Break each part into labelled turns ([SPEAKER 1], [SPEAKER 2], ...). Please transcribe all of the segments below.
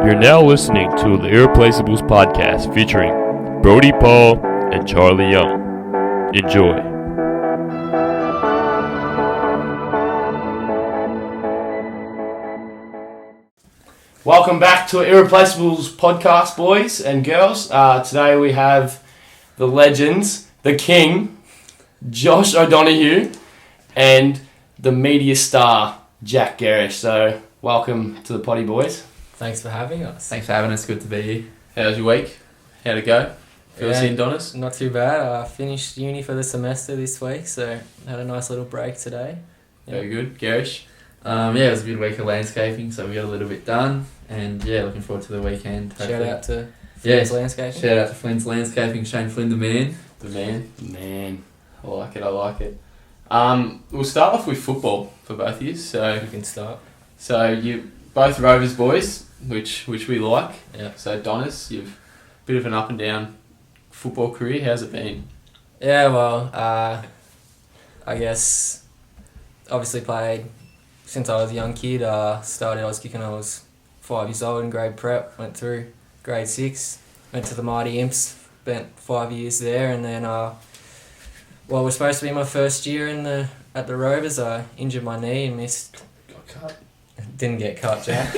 [SPEAKER 1] You're now listening to the Irreplaceables podcast featuring Brody Paul and Charlie Young. Enjoy.
[SPEAKER 2] Welcome back to Irreplaceables podcast, boys and girls. Today we have the legends, the king, Josh O'Donoghue, and the media star, Jack Gerrish. So, welcome to the potty, boys.
[SPEAKER 3] Thanks for having us.
[SPEAKER 4] Thanks for having us. Good to be here. How was your week? How'd it go? Fill us in, Donis.
[SPEAKER 3] Not too bad. I finished uni for the semester this week, so had a nice little break today. Yeah.
[SPEAKER 4] Very good. Gerrish? It was a good week of landscaping, so we got a little bit done. And looking forward to the weekend.
[SPEAKER 3] Shout out to Flynn's Landscaping.
[SPEAKER 4] Shout out to Flynn's Landscaping. Shane Flynn, the man.
[SPEAKER 2] The man. I like it. We'll start off with football for both of you. So
[SPEAKER 3] you can start.
[SPEAKER 2] So you both Rovers boys, which we like.
[SPEAKER 3] Yeah.
[SPEAKER 2] So Donis, you've a bit of an up and down football career. How's it been?
[SPEAKER 3] Yeah, well, I guess obviously played since I was a young kid. I was kicking when I was 5 years old in grade prep. Went through grade 6. Went to the Mighty Imps. Spent 5 years there, and then it was supposed to be my first year at the Rovers. I injured my knee and missed.
[SPEAKER 2] Got cut.
[SPEAKER 3] Didn't get cut, Jack.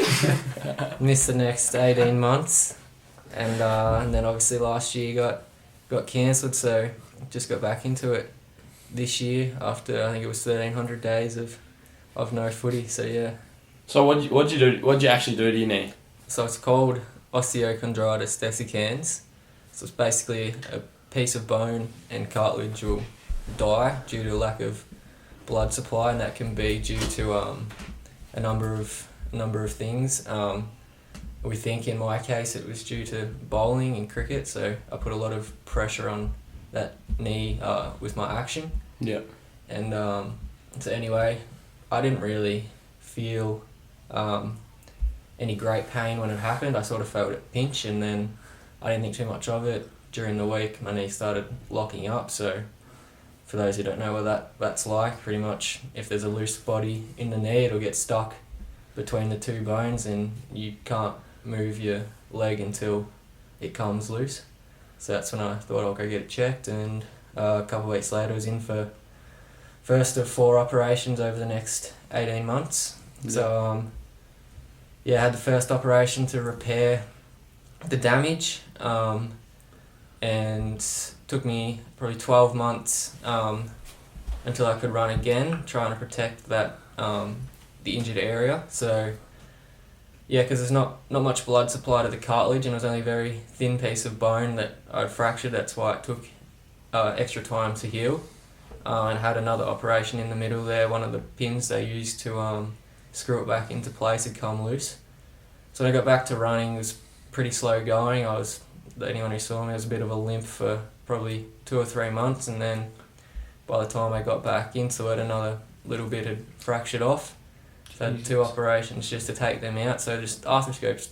[SPEAKER 3] Missed the next 18 months, and then obviously last year got cancelled. So just got back into it this year after I think it was 1,300 days of no footy. So yeah.
[SPEAKER 2] So what'd you do? What'd you actually do to your knee?
[SPEAKER 3] So it's called osteochondritis dissecans. So it's basically a piece of bone and cartilage will die due to lack of blood supply, and that can be due to a number of things. We think in my case it was due to bowling and cricket, so I put a lot of pressure on that knee with my action.
[SPEAKER 2] Yeah.
[SPEAKER 3] And so anyway, I didn't really feel any great pain when it happened. I sort of felt it pinch, and then I didn't think too much of it. During the week, my knee started locking up. So for those who don't know what that's like, pretty much if there's a loose body in the knee, it'll get stuck between the two bones and you can't move your leg until it comes loose. So that's when I thought I'll go get it checked, and a couple of weeks later I was in for first of 4 operations over the next 18 months. Yeah. So I had the first operation to repair the damage, and took me probably 12 months until I could run again, trying to protect that the injured area. So because there's not much blood supply to the cartilage, and it was only a very thin piece of bone that I'd fractured. That's why it took extra time to heal, and had another operation in the middle there. One of the pins they used to screw it back into place had come loose. So when I got back to running, it was pretty slow going. Anyone who saw me, was a bit of a limp for probably 2 or 3 months, and then by the time I got back into it, another little bit had fractured off. So I had 2 operations just to take them out. So just arthroscopes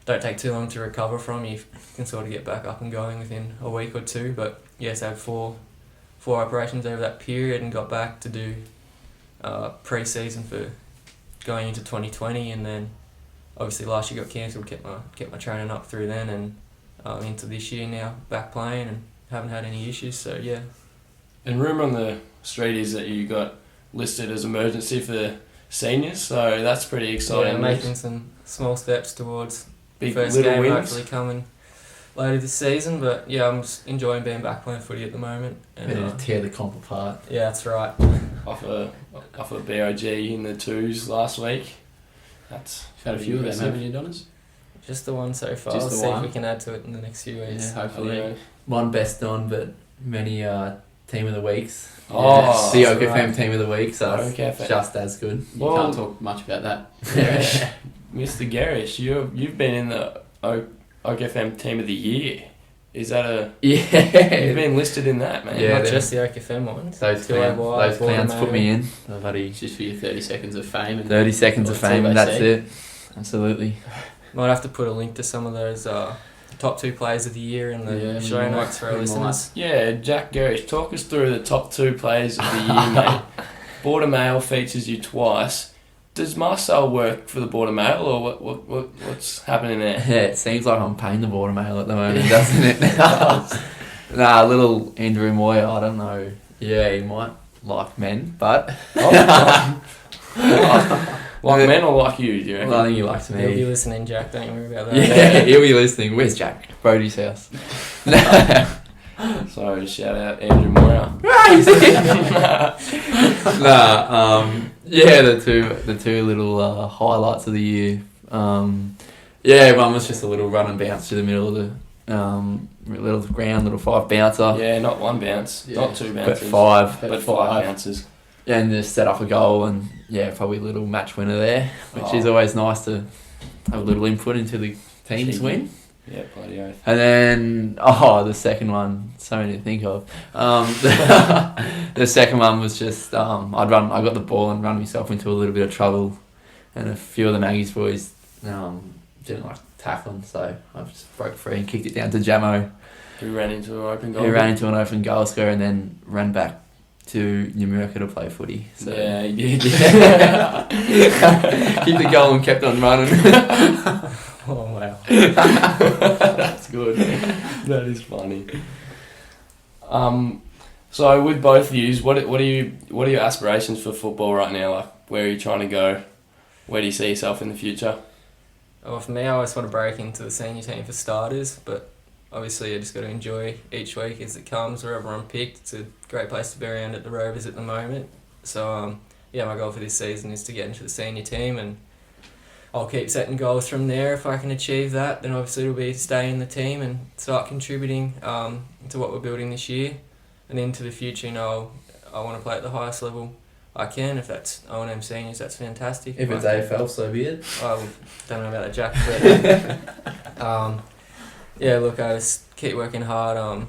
[SPEAKER 3] don't take too long to recover from. You can sort of get back up and going within a week or 2. But yes, I had four operations over that period, and got back to do pre-season for going into 2020, and then obviously last year got cancelled. Kept my training up through then, and into this year now, back playing, and haven't had any issues. So yeah.
[SPEAKER 2] And rumour on the street is that you got listed as emergency for the seniors, so that's pretty exciting.
[SPEAKER 3] Yeah, making some small steps towards
[SPEAKER 2] big
[SPEAKER 3] first
[SPEAKER 2] little
[SPEAKER 3] game,
[SPEAKER 2] wins.
[SPEAKER 3] hopefully coming later this season. But yeah, I'm just enjoying being back playing footy at the moment. And
[SPEAKER 4] Ready to tear the comp apart.
[SPEAKER 3] Yeah, that's right.
[SPEAKER 2] Off a BOG in the 2s last week. That's
[SPEAKER 4] had a few of them, haven't you, Donis?
[SPEAKER 3] Just the one so far.
[SPEAKER 4] Just
[SPEAKER 3] We'll
[SPEAKER 4] the
[SPEAKER 3] see
[SPEAKER 4] one.
[SPEAKER 3] if we can add to it in the next few weeks.
[SPEAKER 4] Yeah, hopefully.
[SPEAKER 2] Yeah.
[SPEAKER 4] One best on, but many team of the weeks.
[SPEAKER 2] Oh,
[SPEAKER 4] the
[SPEAKER 3] that's
[SPEAKER 4] OKFM
[SPEAKER 3] right.
[SPEAKER 4] team of the week, so it's
[SPEAKER 2] OKFM.
[SPEAKER 4] just as good.
[SPEAKER 2] Well,
[SPEAKER 4] You can't talk much about that.
[SPEAKER 2] Gerrish, Mr. Gerrish, you've been in the OKFM team of the year. Is that You've been listed in that, man.
[SPEAKER 4] Yeah,
[SPEAKER 3] Not just the OKFM ones.
[SPEAKER 4] Those clowns put me in. Just for your 30 seconds of fame. 30 seconds of fame, and that's it. Absolutely.
[SPEAKER 3] Might have to put a link to some of those top 2 players of the year in the show notes for our listeners.
[SPEAKER 2] Yeah, Jack Gerrish, talk us through the top 2 players of the year, mate. Border Mail features you twice. Does Marcel work for the Border Mail, or what's happening there?
[SPEAKER 4] Yeah, it seems like I'm paying the Border Mail at the moment, doesn't it? Nah, little Andrew Moyer, I don't know. Yeah, he might like men, but...
[SPEAKER 2] Like men or like you, do you reckon?
[SPEAKER 4] Well, I think he likes
[SPEAKER 3] He'll be
[SPEAKER 4] me.
[SPEAKER 3] listening, Jack. Don't worry about that.
[SPEAKER 4] Yeah, he'll be listening. Where's Jack? Brody's house.
[SPEAKER 2] Sorry, shout out Andrew Moyer.
[SPEAKER 4] Yeah, the two little highlights of the year. Yeah, one was just a little run and bounce to the middle of the little ground, little 5 bouncer.
[SPEAKER 2] Yeah, not 1 bounce, not 2
[SPEAKER 4] but
[SPEAKER 2] bounces,
[SPEAKER 4] 5.
[SPEAKER 2] but 5 bounces.
[SPEAKER 4] And just set up a goal, and yeah, probably a little match winner there, which is always nice to have a little input into the team's win.
[SPEAKER 2] Yeah, bloody oath.
[SPEAKER 4] And then, the second one, something to think of. The second one was just, I got the ball and run myself into a little bit of trouble, and a few of the Maggie's boys didn't like tackling, so I just broke free and kicked it down to Jamo.
[SPEAKER 2] Who ran into an open goal?
[SPEAKER 4] He ran into an open goal square and then ran back to New America to play footy. So.
[SPEAKER 2] Yeah, he did.
[SPEAKER 4] Kicked the goal and kept on running.
[SPEAKER 3] Oh wow.
[SPEAKER 2] That's good. That is funny. So with both of you, what are your aspirations for football right now? Like, where are you trying to go? Where do you see yourself in the future?
[SPEAKER 3] Well, for me, I always want to break into the senior team for starters, but obviously I just got to enjoy each week as it comes, wherever I'm picked. It's a great place to be around at the Rovers at the moment. So my goal for this season is to get into the senior team, and I'll keep setting goals from there. If I can achieve that, then obviously it'll be to stay in the team and start contributing to what we're building this year. And into the future, I want to play at the highest level I can. If that's O&M seniors, that's fantastic.
[SPEAKER 4] If it's AFL, so be it.
[SPEAKER 3] I don't know about that, Jack, but look, I just keep working hard.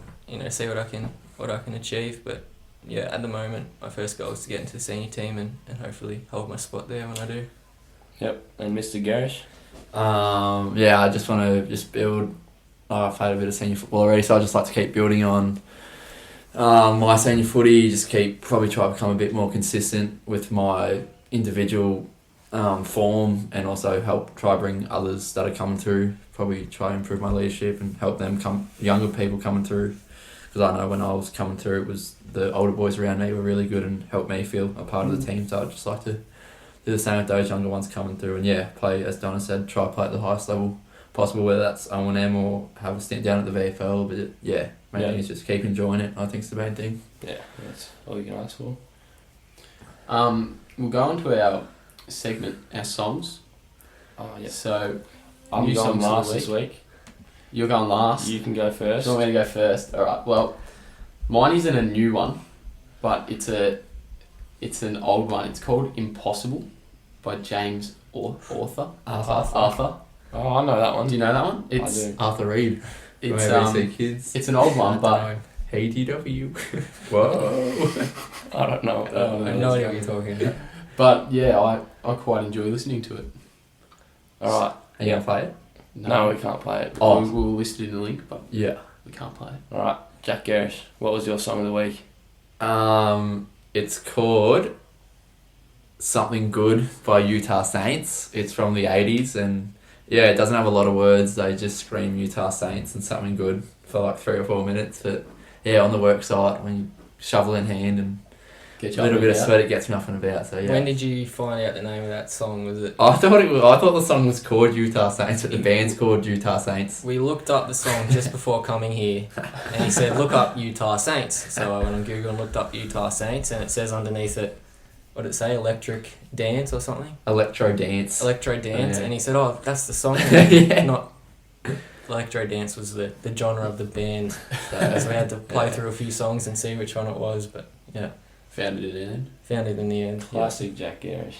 [SPEAKER 3] See what I can achieve. But yeah, at the moment, my first goal is to get into the senior team and hopefully hold my spot there when I do.
[SPEAKER 2] Yep, and Mr. Gerrish?
[SPEAKER 4] I just want to just build. I've had a bit of senior football already, so I just like to keep building on my senior footy. Just probably try to become a bit more consistent with my individual form, and also help try bring others that are coming through. Probably try to improve my leadership and help them younger people coming through. Because I know when I was coming through, it was the older boys around me were really good and helped me feel a part of the team. So I'd just like to do the same with those younger ones coming through, and play, as Donna said, try to play at the highest level possible, whether that's O&M or have a stint down at the VFL. But main thing is just keep enjoying it. I think it's the main thing.
[SPEAKER 2] Yeah, that's all you can ask for.
[SPEAKER 5] We'll go on to our segment, our songs.
[SPEAKER 2] Oh yeah.
[SPEAKER 5] So
[SPEAKER 2] I'm going last this week.
[SPEAKER 5] You're going last.
[SPEAKER 2] You can go first.
[SPEAKER 5] Do you want me to go first? All right. Well, mine isn't a new one, but it's an old one. It's called "Impossible" by James Arthur.
[SPEAKER 2] Oh, I know that one.
[SPEAKER 5] Do you know that one? It's
[SPEAKER 2] I do.
[SPEAKER 4] Arthur Reed.
[SPEAKER 5] It's
[SPEAKER 4] Kids.
[SPEAKER 5] It's an old one, but
[SPEAKER 4] ATW. Whoa.
[SPEAKER 2] I don't know what that one
[SPEAKER 3] I
[SPEAKER 2] is.
[SPEAKER 3] have no idea what you're talking about.
[SPEAKER 5] but I quite enjoy listening to it.
[SPEAKER 2] Alright.
[SPEAKER 4] Are you going to play it?
[SPEAKER 2] No, we can't play it.
[SPEAKER 5] We'll list it in the link, but
[SPEAKER 4] Yeah.
[SPEAKER 5] we can't play it.
[SPEAKER 2] Alright, Jack Gerrish, what was your song of the week?
[SPEAKER 4] It's called Something Good by Utah Saints. It's from the 80s, and it doesn't have a lot of words. They just scream Utah Saints and Something Good for like 3 or 4 minutes. But on the work site, when you shovel in hand and
[SPEAKER 5] Get
[SPEAKER 4] a little bit of sweat, it gets me up and about. So
[SPEAKER 3] When did you find out the name of that song? Was it?
[SPEAKER 4] I thought the song was called Utah Saints, but the band's called Utah Saints.
[SPEAKER 3] We looked up the song just before coming here, and he said, "Look up Utah Saints." So I went on Google and looked up Utah Saints, and it says underneath it, what did it say? Electric Dance or something?
[SPEAKER 4] Electro Dance.
[SPEAKER 3] Electro Dance,
[SPEAKER 4] Yeah.
[SPEAKER 3] and he said, "Oh, that's the song."
[SPEAKER 4] Yeah.
[SPEAKER 3] Not Electro Dance was the genre of the band, so we had to play through a few songs and see which one it was. But
[SPEAKER 5] Found it in it.
[SPEAKER 3] found it in the end.
[SPEAKER 2] Classic Jack Gerrish.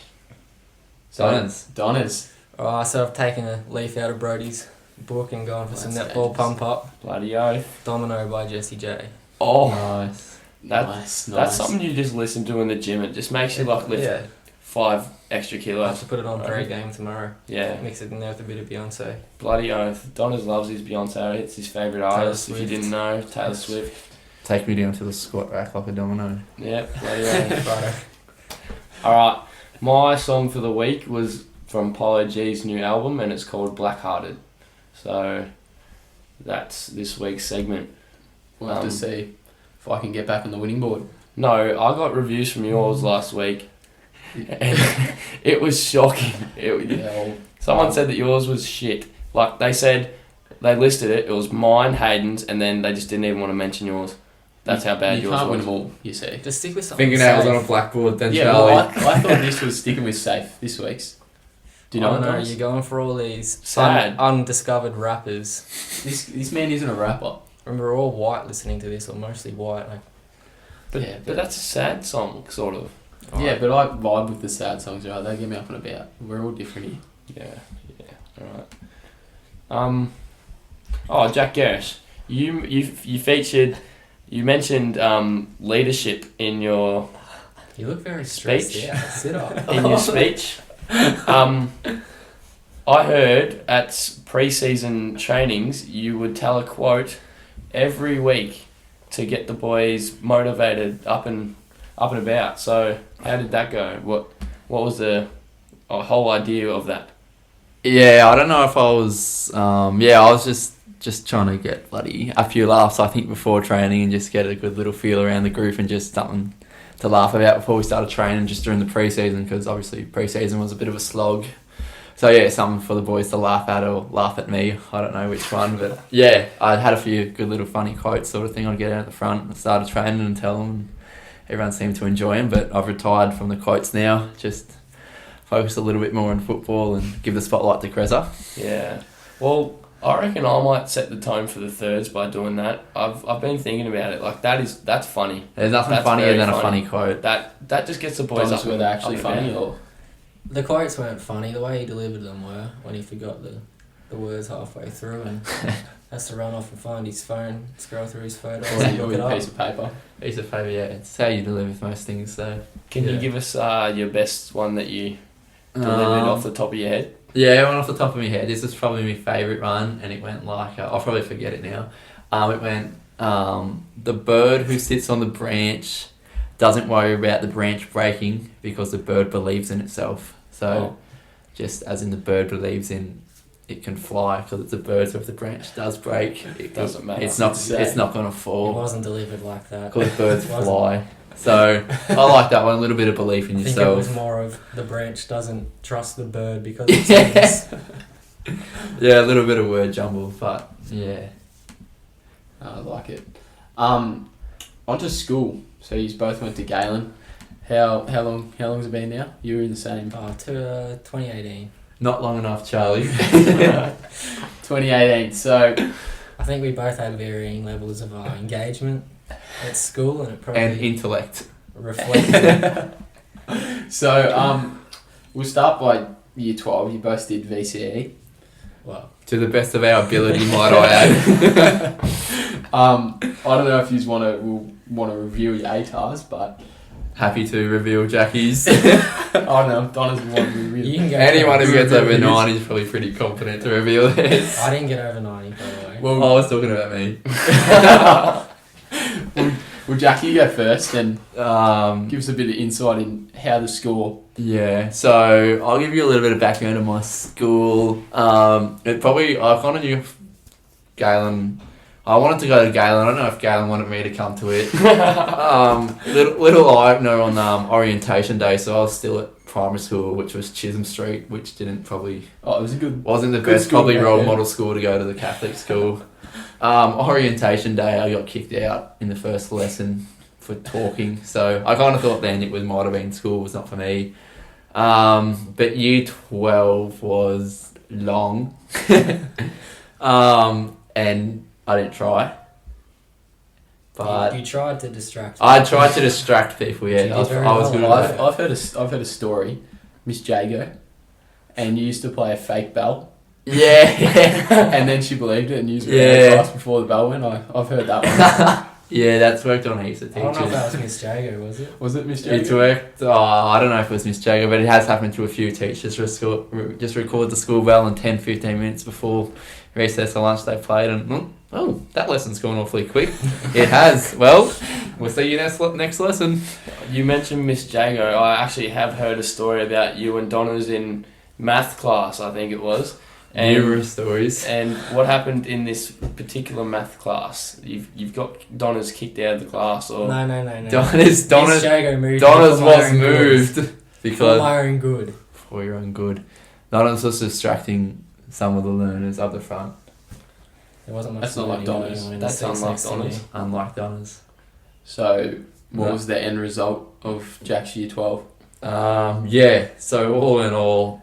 [SPEAKER 5] Donna's.
[SPEAKER 3] Alright, so I've taken a leaf out of Brody's book and gone for some
[SPEAKER 5] That's
[SPEAKER 3] netball
[SPEAKER 5] dangerous.
[SPEAKER 3] pump up.
[SPEAKER 2] Bloody oath.
[SPEAKER 3] Domino by Jessie J.
[SPEAKER 2] Oh,
[SPEAKER 4] Nice.
[SPEAKER 5] Nice.
[SPEAKER 2] that's something you just listen to in the gym. It just makes you like lift 5 extra
[SPEAKER 3] I'll have
[SPEAKER 2] kilos.
[SPEAKER 3] to put it on pre-game tomorrow.
[SPEAKER 2] Yeah,
[SPEAKER 3] Mix it in there with a bit of Beyonce.
[SPEAKER 2] bloody oath. Donners loves his Beyonce. It's his favourite artist. If you
[SPEAKER 3] Swift.
[SPEAKER 2] didn't know, Taylor Swift.
[SPEAKER 4] Take me down to the squat rack like a domino.
[SPEAKER 2] Yeah, bloody oath.
[SPEAKER 3] Righto.
[SPEAKER 2] Alright, My song for the week was from Polo G's new album, and it's called Blackhearted. So that's this week's segment.
[SPEAKER 5] We'll have to see if I can get back on the winning board.
[SPEAKER 2] No, I got reviews from yours last week, and it was shocking. Someone said that yours was shit. Like, they said, they listed it, it was mine, Hayden's, and then they just didn't even want to mention yours. That's how bad yours was.
[SPEAKER 5] You can't win them all, you see.
[SPEAKER 3] Just stick with something
[SPEAKER 4] Fingernails
[SPEAKER 3] safe.
[SPEAKER 4] on a blackboard, then
[SPEAKER 5] Yeah,
[SPEAKER 4] Charlie.
[SPEAKER 5] well, I thought this was sticking with safe this week's. Do you know
[SPEAKER 3] I
[SPEAKER 5] what
[SPEAKER 3] know,
[SPEAKER 5] guys?
[SPEAKER 3] you're going for all these
[SPEAKER 2] Sad.
[SPEAKER 3] undiscovered rappers.
[SPEAKER 5] This man isn't a rapper.
[SPEAKER 3] Remember, we're all white listening to this, or mostly white. Like,
[SPEAKER 2] But that's a sad song, sort of.
[SPEAKER 5] Yeah, but I vibe with the sad songs, right? They get me up and about. We're all different here.
[SPEAKER 2] Alright. Oh, Jack Gerrish. You featured, you mentioned leadership in your
[SPEAKER 3] you look very stressed
[SPEAKER 2] Speech?
[SPEAKER 3] out. Sit up.
[SPEAKER 2] in your speech. I heard at pre-season trainings you would tell a quote every week to get the boys motivated up and about. So how did that go? What was the whole idea of that?
[SPEAKER 4] Yeah, I don't know if I was. I was just trying to get a few laughs, I think, before training, and just get a good little feel around the group and just something to laugh about before we started training, just during the pre-season, because obviously pre-season was a bit of a slog. So yeah, something for the boys to laugh at or laugh at me. I don't know which one, but yeah, I had a few good little funny quotes sort of thing. I'd get out at the front and started training and tell them. And everyone seemed to enjoy them, but I've retired from the quotes now. Just focus a little bit more on football and give the spotlight to Crezza.
[SPEAKER 2] Yeah. Well, I reckon I might set the tone for the thirds by doing that. I've been thinking about it. Like, that's funny.
[SPEAKER 4] There's nothing
[SPEAKER 2] That's
[SPEAKER 4] funnier
[SPEAKER 2] very
[SPEAKER 4] than a
[SPEAKER 2] funny.
[SPEAKER 4] funny quote.
[SPEAKER 2] That just gets the boys
[SPEAKER 5] Boys
[SPEAKER 2] up.
[SPEAKER 5] were they actually
[SPEAKER 2] up
[SPEAKER 5] funny
[SPEAKER 2] about.
[SPEAKER 5] or?
[SPEAKER 3] The quotes weren't funny. The way he delivered them were, when he forgot the words halfway through and has to run off and find his phone, scroll through his photos, and look it
[SPEAKER 5] Or a
[SPEAKER 3] up.
[SPEAKER 5] piece of paper.
[SPEAKER 4] Piece of paper, yeah. It's how you deliver with most things, so.
[SPEAKER 2] Can you give us your best one that you delivered off the top of your head?
[SPEAKER 4] Yeah, one off the top of my head. This is probably my favourite one, and it went like, I'll probably forget it now. It went, the bird who sits on the branch doesn't worry about the branch breaking because the bird believes in itself. So, just as in the bird believes in it can fly because it's a bird, so if the branch does break, it
[SPEAKER 2] doesn't matter.
[SPEAKER 4] It's not going to
[SPEAKER 3] It
[SPEAKER 4] fall
[SPEAKER 3] wasn't delivered like that.
[SPEAKER 4] because birds
[SPEAKER 3] It wasn't.
[SPEAKER 4] fly. So, I like that one, a little bit of belief in
[SPEAKER 3] I think it
[SPEAKER 4] yourself.
[SPEAKER 3] was more of the branch doesn't trust the bird because it sings.
[SPEAKER 4] Yeah, a little bit of word jumble, but yeah.
[SPEAKER 5] I like it. On to school. So you both went to Galen. How long's it been now? You were in the same.
[SPEAKER 3] Oh, to 2018.
[SPEAKER 4] Not long enough, Charlie.
[SPEAKER 5] 2018. So
[SPEAKER 3] I think we both had varying levels of engagement at school, and it probably
[SPEAKER 4] And intellect.
[SPEAKER 3] reflected.
[SPEAKER 5] We'll start by year 12. You both did VCE.
[SPEAKER 3] Well,
[SPEAKER 4] To the best of our ability, might I add.
[SPEAKER 5] I don't know if you want to review your ATARs, but
[SPEAKER 4] Happy to reveal Jackie's.
[SPEAKER 5] I don't know if Donna's want to review.
[SPEAKER 3] you can go.
[SPEAKER 4] Anyone who
[SPEAKER 3] first.
[SPEAKER 4] gets over 90 is probably pretty confident to reveal theirs.
[SPEAKER 3] I didn't get over 90, by the way.
[SPEAKER 5] Well,
[SPEAKER 4] I was talking about me.
[SPEAKER 5] Well, Jackie, you go first and
[SPEAKER 4] Um,
[SPEAKER 5] give us a bit of insight in how the score.
[SPEAKER 4] yeah, so I'll give you a little bit of background on my school. I kind of knew Galen. I wanted to go to Galen. I don't know if Galen wanted me to come to it. Little eye-opener on orientation day, so I was still at primary school, which was Chisholm Street, which didn't probably
[SPEAKER 5] Oh, it was a good.
[SPEAKER 4] wasn't the
[SPEAKER 5] Good
[SPEAKER 4] best
[SPEAKER 5] school,
[SPEAKER 4] probably
[SPEAKER 5] mate,
[SPEAKER 4] role
[SPEAKER 5] yeah.
[SPEAKER 4] model school to go to, the Catholic school. Orientation day, I got kicked out in the first lesson for talking, so I kind of thought then it might have been school was not for me. But year 12 was long, and I didn't try. But
[SPEAKER 3] you tried to distract.
[SPEAKER 4] I tried to distract people. Yeah,
[SPEAKER 3] You
[SPEAKER 4] I was,
[SPEAKER 3] did very
[SPEAKER 4] I was
[SPEAKER 3] well.
[SPEAKER 4] good at that.
[SPEAKER 5] I've heard a story, Miss Jago, and you used to play a fake bell,
[SPEAKER 4] Yeah.
[SPEAKER 5] and then she believed it and used it
[SPEAKER 4] Yeah.
[SPEAKER 5] in class before the bell went. I've heard that one.
[SPEAKER 4] Yeah, that's worked on heaps of
[SPEAKER 3] I don't know if
[SPEAKER 4] teachers.
[SPEAKER 3] that was Miss Jago, was it?
[SPEAKER 5] Was it Miss
[SPEAKER 4] It's
[SPEAKER 5] Jago?
[SPEAKER 4] worked. I don't know if it was Miss Jagger, but it has happened to a few teachers. Just record the school bell and 10-15 minutes before recess or lunch they played, and oh, that lesson's gone awfully quick. It has. Well, we'll see you next lesson.
[SPEAKER 2] You mentioned Miss Jago. I actually have heard a story about you and Donna's in math class, I think it was.
[SPEAKER 4] Numerous stories.
[SPEAKER 2] And what happened in this particular math class? You've got Donna's kicked out of the class, or
[SPEAKER 3] No.
[SPEAKER 4] Donna's
[SPEAKER 3] Miss Jago moved.
[SPEAKER 4] was
[SPEAKER 3] For
[SPEAKER 4] moved because
[SPEAKER 3] my own good.
[SPEAKER 4] for your own good. Donna's was distracting some of the learners up the front,
[SPEAKER 3] There wasn't much.
[SPEAKER 5] That's not like
[SPEAKER 3] learning
[SPEAKER 5] Donna's.
[SPEAKER 3] going on in
[SPEAKER 2] That's
[SPEAKER 3] the seats
[SPEAKER 2] unlike
[SPEAKER 3] next to me.
[SPEAKER 2] Donna's.
[SPEAKER 4] unlike Donna's.
[SPEAKER 5] So, what
[SPEAKER 4] No.
[SPEAKER 5] was the end result of Jack's year 12?
[SPEAKER 4] Yeah. So all in all,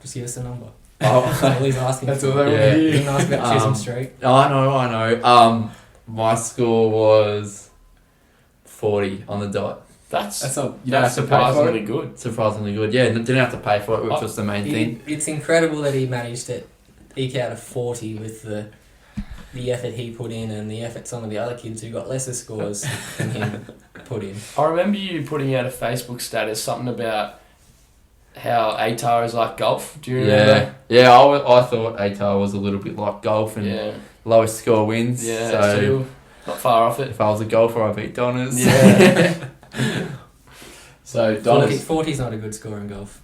[SPEAKER 3] Just give us a number.
[SPEAKER 4] oh,
[SPEAKER 3] That's all he's asking.
[SPEAKER 2] That's
[SPEAKER 3] for.
[SPEAKER 2] all they
[SPEAKER 4] Yeah.
[SPEAKER 2] want to
[SPEAKER 3] You
[SPEAKER 2] hear.
[SPEAKER 3] didn't ask about Chisholm
[SPEAKER 4] Um,
[SPEAKER 3] Street.
[SPEAKER 4] I know. My score was 40 on the dot.
[SPEAKER 5] That's not. You don't
[SPEAKER 2] That's
[SPEAKER 5] have to pay for
[SPEAKER 2] surprisingly
[SPEAKER 5] it.
[SPEAKER 2] good.
[SPEAKER 4] Surprisingly good. Yeah, didn't have to pay for it, which was the main thing.
[SPEAKER 3] It's incredible that he managed to eke out a 40 with the effort he put in and the effort some of the other kids who got lesser scores than him put in.
[SPEAKER 2] I remember you putting out a Facebook status, something about how ATAR is like golf. Do you remember?
[SPEAKER 4] Yeah. I thought ATAR was a little bit like golf and
[SPEAKER 2] Yeah.
[SPEAKER 4] lowest score wins.
[SPEAKER 2] Yeah.
[SPEAKER 4] So
[SPEAKER 2] So you're not far off it.
[SPEAKER 4] if I was a golfer, I beat Donna's.
[SPEAKER 2] Yeah.
[SPEAKER 5] So,
[SPEAKER 3] 40,
[SPEAKER 5] Donna's.
[SPEAKER 3] 40's not a good score in golf.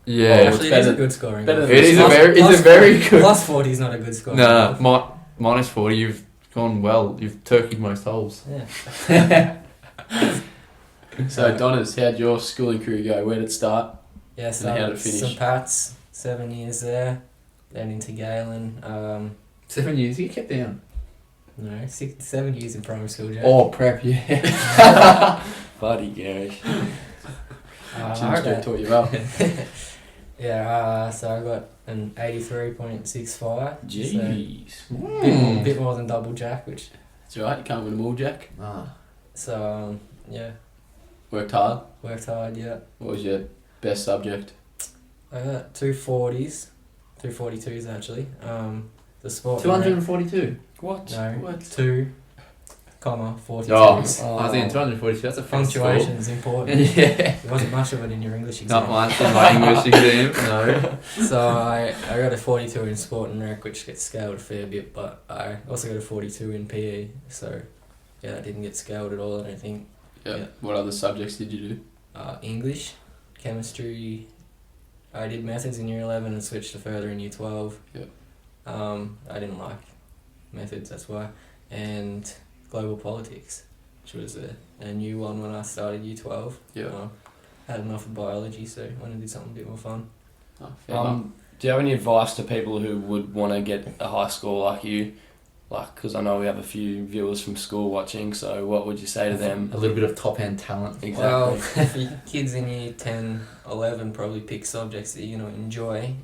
[SPEAKER 4] Yeah.
[SPEAKER 5] Oh,
[SPEAKER 3] Actually, it is
[SPEAKER 5] better-
[SPEAKER 3] a good score in
[SPEAKER 5] better
[SPEAKER 3] golf.
[SPEAKER 5] than
[SPEAKER 4] It is
[SPEAKER 3] Plus-
[SPEAKER 4] it's
[SPEAKER 3] plus
[SPEAKER 4] a very good.
[SPEAKER 3] Plus 40 is not a good score. in
[SPEAKER 4] No,
[SPEAKER 3] golf.
[SPEAKER 4] minus 40. You've gone well. You've turkeyed most holes.
[SPEAKER 3] Yeah.
[SPEAKER 5] So, Donna's, how'd your schooling career go? Where did it start?
[SPEAKER 3] Yeah, so
[SPEAKER 5] And how did it finish?
[SPEAKER 3] St Pat's, 7 years there. Then into Galen.
[SPEAKER 4] 7 years. You kept down.
[SPEAKER 3] No, 7 years in primary school, Jack.
[SPEAKER 4] Oh, prep. Yeah.
[SPEAKER 2] Buddy Gerrish.
[SPEAKER 5] Jim Street taught you well.
[SPEAKER 3] Yeah, so I got an 83.65.
[SPEAKER 2] Jeez.
[SPEAKER 3] Bit more than double Jack, which
[SPEAKER 5] That's right, you can't win them all, Jack.
[SPEAKER 3] so yeah,
[SPEAKER 5] Worked hard.
[SPEAKER 3] worked hard. Yeah,
[SPEAKER 5] What was your best subject?
[SPEAKER 3] I got 240s, 242s actually. The sport. and rec-
[SPEAKER 4] 242.
[SPEAKER 2] What?
[SPEAKER 3] No,
[SPEAKER 5] What?
[SPEAKER 3] 2, comma 42s.
[SPEAKER 4] Oh, I was thinking 242. That's a fast score.
[SPEAKER 3] Punctuation's important.
[SPEAKER 4] Yeah.
[SPEAKER 3] There wasn't much of it in your English exam.
[SPEAKER 4] Not much in my English exam. No.
[SPEAKER 3] So I got a 42 in sport and rec, which gets scaled a fair bit, but I also got a 42 in PE, so yeah, that didn't get scaled at all, I don't think. Yeah.
[SPEAKER 5] What other subjects did you do?
[SPEAKER 3] English, chemistry, I did methods in year 11 and switched to further in year 12.
[SPEAKER 5] Yep.
[SPEAKER 3] I didn't like methods, that's why. And global politics, which was a new one when I started year 12.
[SPEAKER 5] Yeah.
[SPEAKER 2] Um,
[SPEAKER 3] Had enough of biology, so I wanted to do something a bit more fun.
[SPEAKER 5] Oh, fair enough.
[SPEAKER 2] Do you have any advice to people who would want to get a high score like you? Like, because I know we have a few viewers from school watching, so what would you say to them?
[SPEAKER 4] A little bit of top end talent.
[SPEAKER 2] Exactly.
[SPEAKER 3] Well, if your kids in year 10, 11 probably pick subjects that you're going to enjoy,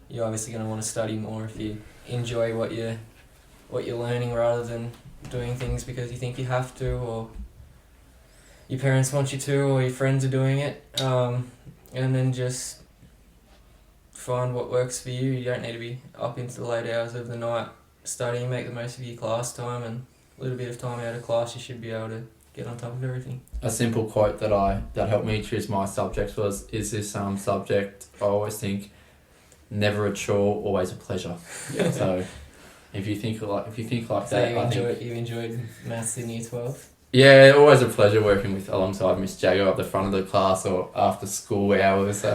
[SPEAKER 3] you're obviously going to want to study more if you enjoy what you're learning rather than doing things because you think you have to or your parents want you to or your friends are doing it. And then just find what works for you. You don't need to be up into the late hours of the night studying. Make the most of your class time, and a little bit of time out of class you should be able to get on top of everything.
[SPEAKER 4] A simple quote that helped me choose my subjects was, "Is this subject?" I always think, "Never a chore, always a pleasure."
[SPEAKER 5] Yeah.
[SPEAKER 4] So, if you think like
[SPEAKER 3] So
[SPEAKER 4] that,
[SPEAKER 3] you enjoyed maths in year 12?
[SPEAKER 4] yeah, always a pleasure working alongside Miss Jago at the front of the class or after school hours. So,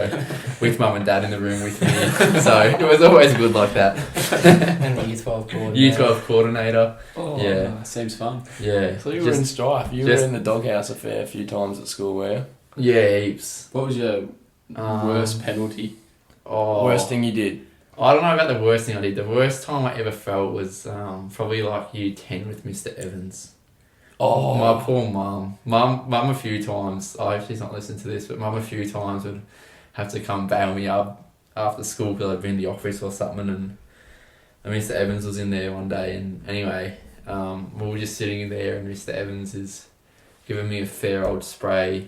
[SPEAKER 4] with mum and dad in the room with me. So it was always good like that.
[SPEAKER 3] And the year 12 coordinator.
[SPEAKER 4] Year 12 coordinator.
[SPEAKER 5] Oh,
[SPEAKER 4] Yeah.
[SPEAKER 5] Seems fun.
[SPEAKER 4] Yeah.
[SPEAKER 2] So you were in strife. You were
[SPEAKER 4] just-
[SPEAKER 2] in the doghouse a fair few times at school, were you?
[SPEAKER 4] Yeah, heaps.
[SPEAKER 5] What was your worst penalty?
[SPEAKER 2] Worst thing you did?
[SPEAKER 4] I don't know about the worst thing I did. The worst time I ever felt was probably like year 10 with Mr. Evans.
[SPEAKER 2] Oh.
[SPEAKER 4] My poor mum. Mum a few times, I hope she's not listening to this, but mum a few times would have to come bail me up after school because I'd been in the office or something, and Mr. Evans was in there one day, and anyway, we were just sitting in there and Mr. Evans is giving me a fair old spray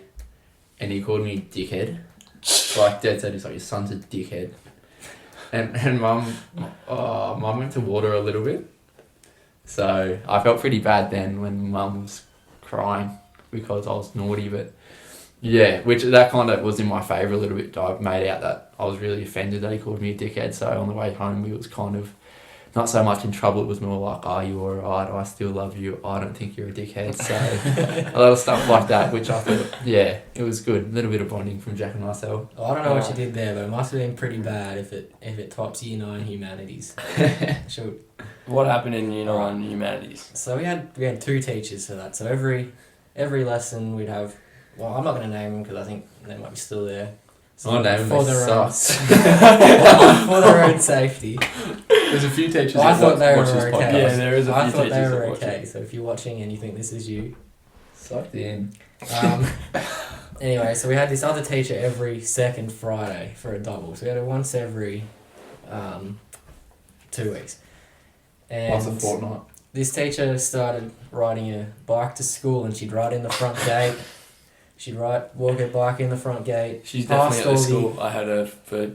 [SPEAKER 4] and he called me dickhead. Like Dad said, he's like, "Your son's a dickhead." And mum went to water a little bit. So I felt pretty bad then when mum was crying because I was naughty, but Yeah, which that kind of was in my favour a little bit. I made out that I was really offended that he called me a dickhead. So on the way home, we was kind of not so much in trouble. It was more like, "Are you alright? I still love you. I don't think you're a dickhead." So a lot of stuff like that, which I thought, yeah, it was good. A little bit of bonding from Jack and myself.
[SPEAKER 6] Well, I don't know what you did there, but it must have been pretty bad if it tops Year 9 humanities. Sure.
[SPEAKER 2] What happened in Year 9 humanities?
[SPEAKER 6] So we had 2 teachers for that. So every lesson we'd have. Well, I'm not going to name them because I think they might be still there. So
[SPEAKER 4] My name
[SPEAKER 6] for
[SPEAKER 4] is
[SPEAKER 6] their own,
[SPEAKER 4] sus.
[SPEAKER 6] for their own safety.
[SPEAKER 5] There's a few teachers
[SPEAKER 6] I
[SPEAKER 5] that
[SPEAKER 6] thought they
[SPEAKER 5] watch
[SPEAKER 6] were
[SPEAKER 5] this
[SPEAKER 6] okay.
[SPEAKER 5] podcast.
[SPEAKER 2] Yeah, there is a
[SPEAKER 6] I
[SPEAKER 2] few
[SPEAKER 6] thought
[SPEAKER 2] teachers
[SPEAKER 6] they
[SPEAKER 2] that
[SPEAKER 6] were
[SPEAKER 2] watch
[SPEAKER 6] okay.
[SPEAKER 2] it.
[SPEAKER 6] So if you're watching and you think this is you,
[SPEAKER 4] Sucked in.
[SPEAKER 6] Anyway, so we had this other teacher every second Friday for a double. So we had it once every 2 weeks. And
[SPEAKER 4] Once a fortnight.
[SPEAKER 6] this teacher started riding a bike to school, and she'd ride in the front gate. She'd walk her bike in the front gate.
[SPEAKER 2] She's
[SPEAKER 6] past
[SPEAKER 2] definitely at the
[SPEAKER 6] all
[SPEAKER 2] school. I had her for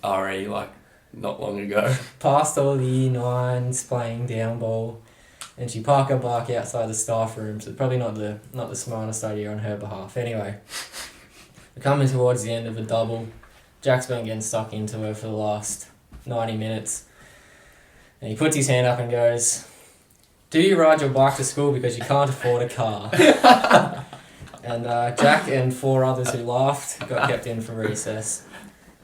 [SPEAKER 2] RE like not long ago.
[SPEAKER 6] Past all the Year 9s playing down ball, and she parked her bike outside the staff room. So probably not the smartest idea on her behalf. Anyway, we're coming towards the end of the double. Jack's been getting stuck into her for the last 90 minutes. And he puts his hand up and goes, "Do you ride your bike to school because you can't afford a car?" And Jack and 4 others who laughed got kept in for recess.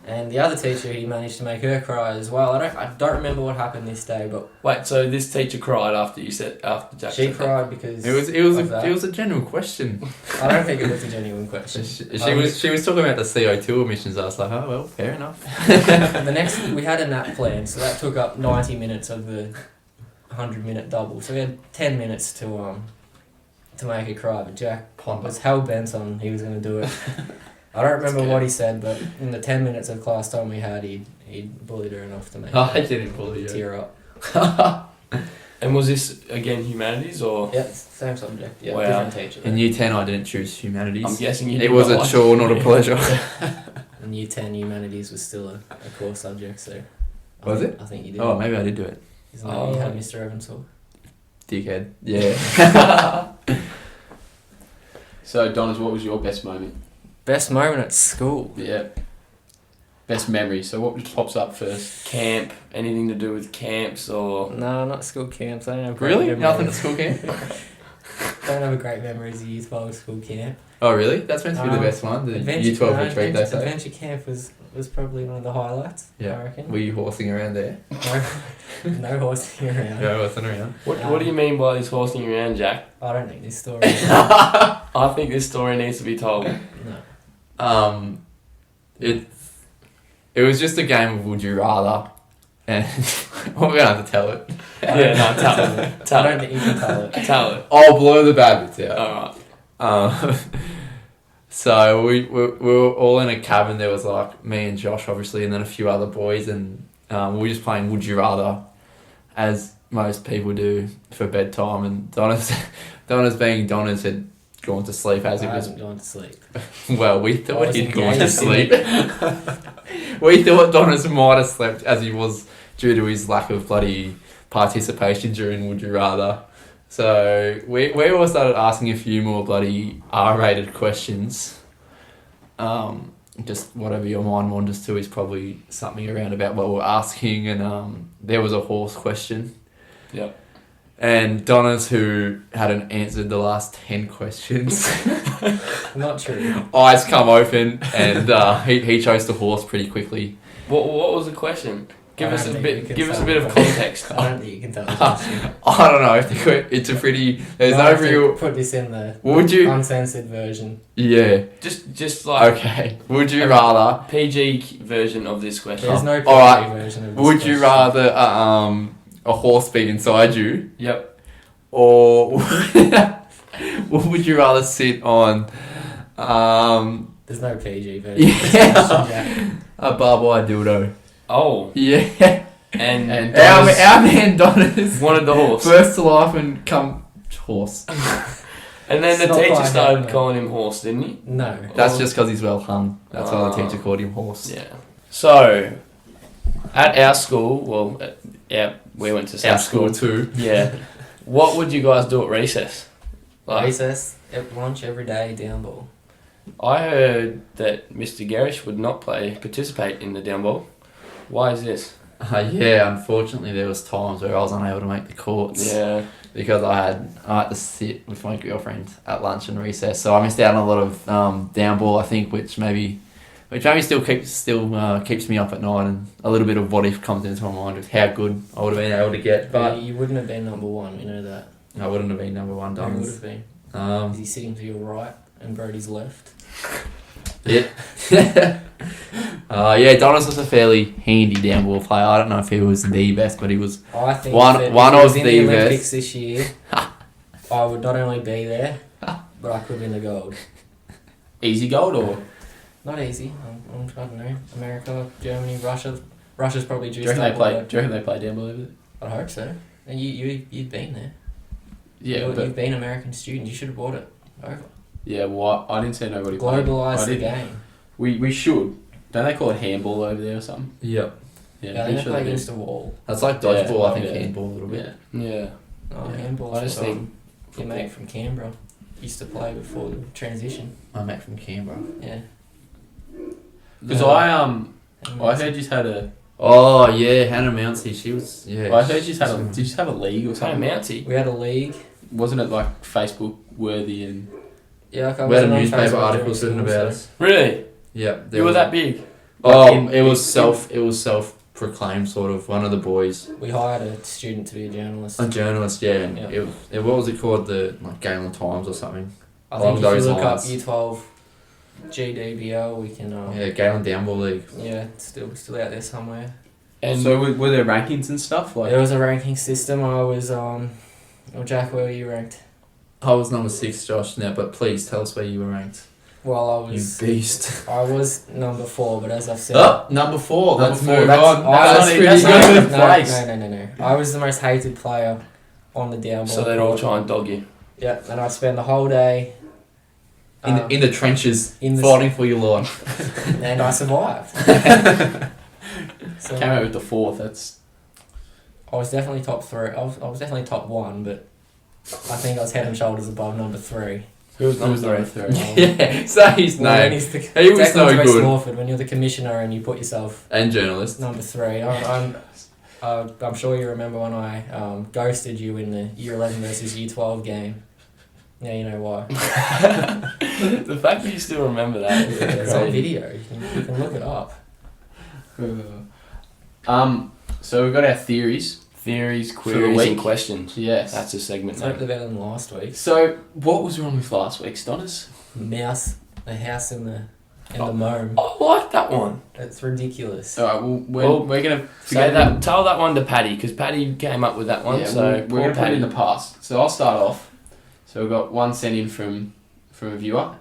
[SPEAKER 6] And the other teacher, he managed to make her cry as well. I don't remember what happened this day, but
[SPEAKER 2] Wait, so this teacher cried after Jack
[SPEAKER 6] she
[SPEAKER 2] said that?
[SPEAKER 6] cried because
[SPEAKER 4] It was
[SPEAKER 6] of that.
[SPEAKER 4] a genuine question.
[SPEAKER 6] I don't think it was a genuine question.
[SPEAKER 4] She was talking about the CO2 emissions. I was like, oh well, fair enough.
[SPEAKER 6] The next, we had a nap plan, so that took up 90 minutes of the 100-minute double. So we had 10 minutes to make her cry, but Jack was hell bent on he was going to do it. I don't remember what he said, but in the 10 minutes of class time we had, he bullied her enough to make
[SPEAKER 4] I
[SPEAKER 6] her
[SPEAKER 4] didn't bully you.
[SPEAKER 6] tear up.
[SPEAKER 2] And was this again humanities or?
[SPEAKER 6] Yeah, same subject. Yeah,
[SPEAKER 2] Wow.
[SPEAKER 6] different teacher.
[SPEAKER 4] In Year 10, I didn't choose humanities.
[SPEAKER 2] I'm guessing you.
[SPEAKER 4] It was a chore, not a pleasure.
[SPEAKER 6] In Year 10, humanities was still a core subject, so...
[SPEAKER 4] Was it?
[SPEAKER 6] I think you did.
[SPEAKER 4] Oh, maybe I did do it.
[SPEAKER 6] Isn't that what you had Mr. Evansall?
[SPEAKER 4] Dickhead. Yeah.
[SPEAKER 5] So, Donners, what was your best moment?
[SPEAKER 6] Best moment at school?
[SPEAKER 5] Yeah. Best memory. So, what just pops up first?
[SPEAKER 2] Camp? Anything to do with camps or?
[SPEAKER 6] No, not school camps. I don't have great
[SPEAKER 4] Really?
[SPEAKER 6] memories.
[SPEAKER 4] Nothing at school camp?
[SPEAKER 6] Don't have a great memories of youth while school camp.
[SPEAKER 4] Oh, really? That's meant to be the
[SPEAKER 6] Um,
[SPEAKER 4] best one. The Year 12 retreat, they say.
[SPEAKER 6] Adventure camp was probably one of the highlights, I
[SPEAKER 4] Yeah.
[SPEAKER 6] reckon.
[SPEAKER 4] Were you horsing around there?
[SPEAKER 6] No horsing around.
[SPEAKER 4] Yeah, horsing around.
[SPEAKER 2] What do you mean by this horsing around, Jack?
[SPEAKER 6] I don't think this story.
[SPEAKER 2] I think this story needs to be told.
[SPEAKER 6] No.
[SPEAKER 4] It was just a game of Would You Rather, and we're gonna have to tell it.
[SPEAKER 2] Yeah, no, tell it.
[SPEAKER 6] I
[SPEAKER 2] Tell
[SPEAKER 6] don't
[SPEAKER 2] it.
[SPEAKER 6] think you can tell it.
[SPEAKER 2] Tell it.
[SPEAKER 4] I'll blur the bad bits out.
[SPEAKER 2] Alright.
[SPEAKER 4] So we were all in a cabin. There was like me and Josh, obviously, and then a few other boys, and we were just playing Would You Rather, as most people do for bedtime. And Donna's being Donna's had gone to sleep as
[SPEAKER 6] I
[SPEAKER 4] it was.
[SPEAKER 6] haven't gone to sleep.
[SPEAKER 4] Well, we
[SPEAKER 6] I
[SPEAKER 4] thought
[SPEAKER 6] was
[SPEAKER 4] he'd gone to
[SPEAKER 6] engaged.
[SPEAKER 4] sleep. We thought Donna's might have slept as he was due to his lack of bloody participation during Would You Rather. So we all started asking a few more bloody R-rated questions. Just whatever your mind wanders to is probably something around about what we're asking. And there was a horse question.
[SPEAKER 2] Yep.
[SPEAKER 4] And Donna's, who hadn't answered the last 10 questions,
[SPEAKER 6] Not true.
[SPEAKER 4] eyes come open, and he chose the horse pretty quickly.
[SPEAKER 2] What was the question? Give
[SPEAKER 6] I
[SPEAKER 2] us
[SPEAKER 6] don't
[SPEAKER 2] a
[SPEAKER 6] think we
[SPEAKER 2] bit.
[SPEAKER 6] can
[SPEAKER 2] Give us a
[SPEAKER 6] tell
[SPEAKER 2] bit of
[SPEAKER 6] the
[SPEAKER 2] context.
[SPEAKER 6] I don't think you can tell the question.
[SPEAKER 4] I don't know. It's a pretty. There's
[SPEAKER 6] Might
[SPEAKER 4] no
[SPEAKER 6] have to
[SPEAKER 4] real.
[SPEAKER 6] put this in the
[SPEAKER 4] Would you?
[SPEAKER 6] uncensored version.
[SPEAKER 4] Yeah.
[SPEAKER 2] Just like
[SPEAKER 4] Okay. Would you rather?
[SPEAKER 2] PG version of this question.
[SPEAKER 6] There's no PG
[SPEAKER 4] Alright.
[SPEAKER 6] version of this
[SPEAKER 4] Would you
[SPEAKER 6] question.
[SPEAKER 4] rather a horse be inside you,
[SPEAKER 2] Yep.
[SPEAKER 4] or would you rather sit on
[SPEAKER 6] There's no PG version.
[SPEAKER 4] Yeah.
[SPEAKER 6] Of this question, Jack.
[SPEAKER 4] a barbed wire dildo?
[SPEAKER 2] Oh,
[SPEAKER 4] Yeah.
[SPEAKER 2] and
[SPEAKER 5] And
[SPEAKER 4] Our
[SPEAKER 5] Donna's-
[SPEAKER 4] man Donna's
[SPEAKER 2] wanted the horse.
[SPEAKER 4] first to life and come horse.
[SPEAKER 2] And then
[SPEAKER 6] It's
[SPEAKER 2] the
[SPEAKER 6] not
[SPEAKER 2] teacher
[SPEAKER 6] quite
[SPEAKER 2] started
[SPEAKER 6] happening.
[SPEAKER 2] calling him horse, didn't he?
[SPEAKER 6] No.
[SPEAKER 4] That's just because he's well hung. That's why the
[SPEAKER 2] Ah.
[SPEAKER 4] teacher called him horse.
[SPEAKER 2] Yeah. So, at our school, we went to
[SPEAKER 4] Our
[SPEAKER 2] some
[SPEAKER 4] school too.
[SPEAKER 2] Yeah. What would you guys do at recess? Like,
[SPEAKER 6] Recess. At lunch every day, down ball.
[SPEAKER 2] I heard that Mr. Gerrish would not participate in the down ball. Why is this?
[SPEAKER 4] Yeah, unfortunately there was times where I was unable to make the courts.
[SPEAKER 2] Yeah.
[SPEAKER 4] Because I had to sit with my girlfriend at lunch and recess, so I missed out on a lot of down ball. I think, which maybe still keeps me up at night, and a little bit of what if comes into my mind with how good I would have been able to get. But
[SPEAKER 6] you wouldn't have been number one. We know that.
[SPEAKER 4] I wouldn't have been number one.
[SPEAKER 6] You would have been.
[SPEAKER 4] Um,
[SPEAKER 6] Is he sitting to your right and Brody's left?
[SPEAKER 4] Yeah. Yeah, Donis was a fairly handy down ball player. I don't know if he was the best, but he was.
[SPEAKER 6] I think
[SPEAKER 4] One
[SPEAKER 6] that if
[SPEAKER 4] of
[SPEAKER 6] he was in
[SPEAKER 4] the
[SPEAKER 6] the Olympics
[SPEAKER 4] best.
[SPEAKER 6] this year, I would not only be there, but I could win the gold.
[SPEAKER 5] Easy gold or?
[SPEAKER 6] Not easy. I don't know. America, Germany, Russia. Russia's probably
[SPEAKER 5] Do you
[SPEAKER 6] juiced
[SPEAKER 5] reckon
[SPEAKER 6] up.
[SPEAKER 5] do you reckon they play down ball over there?
[SPEAKER 6] I hope so. And you've been there.
[SPEAKER 5] Yeah,
[SPEAKER 6] You've been an American student. You should have brought it over.
[SPEAKER 5] yeah. Well, I didn't see nobody play.
[SPEAKER 6] Globalise
[SPEAKER 5] I
[SPEAKER 6] the
[SPEAKER 5] didn't.
[SPEAKER 6] game.
[SPEAKER 5] We should. Don't they call it handball over there or something?
[SPEAKER 4] Yep.
[SPEAKER 5] Yeah,
[SPEAKER 6] Yeah,
[SPEAKER 5] pretty
[SPEAKER 6] they
[SPEAKER 5] sure
[SPEAKER 6] play
[SPEAKER 5] they do.
[SPEAKER 6] against the wall.
[SPEAKER 4] That's like dodgeball.
[SPEAKER 5] Yeah,
[SPEAKER 4] I think
[SPEAKER 5] yeah.
[SPEAKER 4] handball a little bit.
[SPEAKER 5] Yeah.
[SPEAKER 2] Yeah.
[SPEAKER 6] Oh,
[SPEAKER 5] Yeah.
[SPEAKER 6] handball.
[SPEAKER 2] I just think
[SPEAKER 6] your mate from Canberra used to play before the transition.
[SPEAKER 4] My mate from Canberra.
[SPEAKER 6] Yeah.
[SPEAKER 5] Because I heard you had a.
[SPEAKER 4] Oh yeah, Hannah Mounsey. She was. Yeah.
[SPEAKER 5] I heard you had a. Did you have a league or
[SPEAKER 2] Kind
[SPEAKER 5] something?
[SPEAKER 2] of Mountie.
[SPEAKER 6] We had a league.
[SPEAKER 5] Wasn't it like Facebook worthy and?
[SPEAKER 6] Yeah, like I
[SPEAKER 4] We had a
[SPEAKER 6] wasn't on
[SPEAKER 4] newspaper
[SPEAKER 6] Facebook
[SPEAKER 4] article
[SPEAKER 6] during
[SPEAKER 4] written
[SPEAKER 6] school,
[SPEAKER 4] about
[SPEAKER 6] so-
[SPEAKER 4] us.
[SPEAKER 2] Really?
[SPEAKER 4] Yep.
[SPEAKER 2] You were that big?
[SPEAKER 4] Oh,
[SPEAKER 5] in-
[SPEAKER 4] it was self-proclaimed sort of one of the boys,
[SPEAKER 6] We hired a student to be a journalist.
[SPEAKER 4] a journalist. Yeah. And
[SPEAKER 6] Yeah.
[SPEAKER 4] what was it called? The Galen Times or something.
[SPEAKER 6] I
[SPEAKER 4] along
[SPEAKER 6] think if
[SPEAKER 4] those
[SPEAKER 6] you look
[SPEAKER 4] lines.
[SPEAKER 6] up Year 12 GDBL, we can.
[SPEAKER 4] Yeah, Galen Downball League.
[SPEAKER 6] Yeah, it's still out there somewhere.
[SPEAKER 2] And
[SPEAKER 5] so were there rankings and stuff like?
[SPEAKER 6] There was a ranking system. I was well, Jack, where were you ranked?
[SPEAKER 4] I was number 6, Josh. Now, but please tell us where you were ranked.
[SPEAKER 6] Well, I
[SPEAKER 4] You
[SPEAKER 6] was.
[SPEAKER 4] beast.
[SPEAKER 6] I was number 4, but as I've said.
[SPEAKER 4] Oh, number 4. Let's
[SPEAKER 5] Number 4,
[SPEAKER 4] move
[SPEAKER 5] that's-
[SPEAKER 4] on.
[SPEAKER 5] that's
[SPEAKER 4] pretty
[SPEAKER 5] not
[SPEAKER 4] good.
[SPEAKER 5] even place.
[SPEAKER 6] No. I was the most hated player on the down ball.
[SPEAKER 2] so they'd all
[SPEAKER 6] court.
[SPEAKER 2] try and dog you.
[SPEAKER 6] Yeah, and I'd spend the whole day.
[SPEAKER 4] In the trenches,
[SPEAKER 6] in the
[SPEAKER 4] fighting for your life.
[SPEAKER 6] and I survived. So
[SPEAKER 5] Came out with the 4th. That's
[SPEAKER 6] I was definitely top 3. I was definitely top 1, but I think I was head and shoulders above number 3.
[SPEAKER 2] Who was number 3?
[SPEAKER 5] number 3.
[SPEAKER 4] Yeah, say his
[SPEAKER 6] Well, when
[SPEAKER 4] name.
[SPEAKER 6] he's the,
[SPEAKER 4] He was
[SPEAKER 6] Declan's
[SPEAKER 4] so
[SPEAKER 6] West
[SPEAKER 4] good.
[SPEAKER 6] Morford, when you're the commissioner and you put yourself
[SPEAKER 4] And journalist.
[SPEAKER 6] number 3. I'm sure you remember when I ghosted you in the Year 11 versus Year 12 game. Yeah, you know why.
[SPEAKER 2] The fact that you still remember that is
[SPEAKER 6] It's on
[SPEAKER 2] crazy.
[SPEAKER 6] video. You can look it up.
[SPEAKER 5] So we've got our theories.
[SPEAKER 2] Theories,
[SPEAKER 5] the
[SPEAKER 2] queries,
[SPEAKER 5] week.
[SPEAKER 2] and questions.
[SPEAKER 5] Yes.
[SPEAKER 2] That's a segment
[SPEAKER 6] It's
[SPEAKER 2] name.
[SPEAKER 6] hopefully better than last week.
[SPEAKER 5] So what was wrong with last week's, Donis?
[SPEAKER 6] Mouse, the house in the
[SPEAKER 2] Oh.
[SPEAKER 6] mome.
[SPEAKER 2] I like that one.
[SPEAKER 6] It's ridiculous.
[SPEAKER 5] All right. We're gonna
[SPEAKER 2] Say that. Tell that one to Paddy because Paddy came up with that one.
[SPEAKER 5] Yeah,
[SPEAKER 2] so
[SPEAKER 5] we're
[SPEAKER 2] poor
[SPEAKER 5] gonna put it
[SPEAKER 2] Paddy.
[SPEAKER 5] in the past. So I'll start off. So we've got one sent in from a viewer.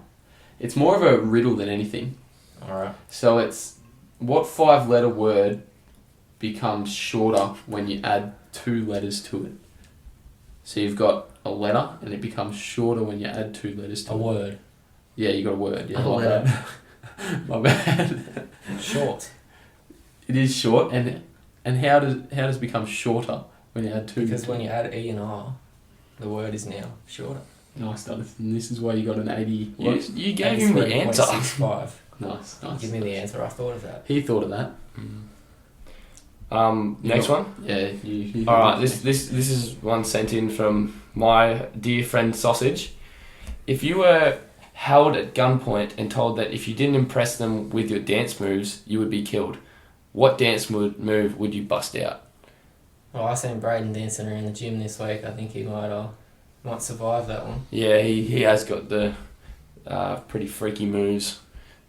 [SPEAKER 5] It's more of a riddle than anything.
[SPEAKER 6] Alright.
[SPEAKER 5] So it's what 5-letter word becomes shorter when you add 2 letters to it. So you've got a letter and it becomes shorter when you add 2 letters to
[SPEAKER 6] A
[SPEAKER 5] it.
[SPEAKER 6] word.
[SPEAKER 5] Yeah, you got a word. Yeah,
[SPEAKER 4] A
[SPEAKER 5] my
[SPEAKER 4] letter.
[SPEAKER 5] bad. My bad.
[SPEAKER 6] Short.
[SPEAKER 5] It is short, and how does it become shorter when you add 2?
[SPEAKER 6] Because when you add E and R, the word is now shorter.
[SPEAKER 5] Nice, Donis. And this is why you got an 80.
[SPEAKER 2] You gave him the answer.
[SPEAKER 6] 83.65.
[SPEAKER 5] Nice.
[SPEAKER 6] Give me the answer. I thought of that.
[SPEAKER 5] He thought of that.
[SPEAKER 2] Next one.
[SPEAKER 5] Yeah, you
[SPEAKER 2] All right. This is one sent in from my dear friend Sausage. If you were held at gunpoint and told that if you didn't impress them with your dance moves, you would be killed, what dance move would you bust out?
[SPEAKER 6] Well, I seen Braden dancing around the gym this week. I think he might survive that one.
[SPEAKER 2] Yeah, he has got the pretty freaky moves.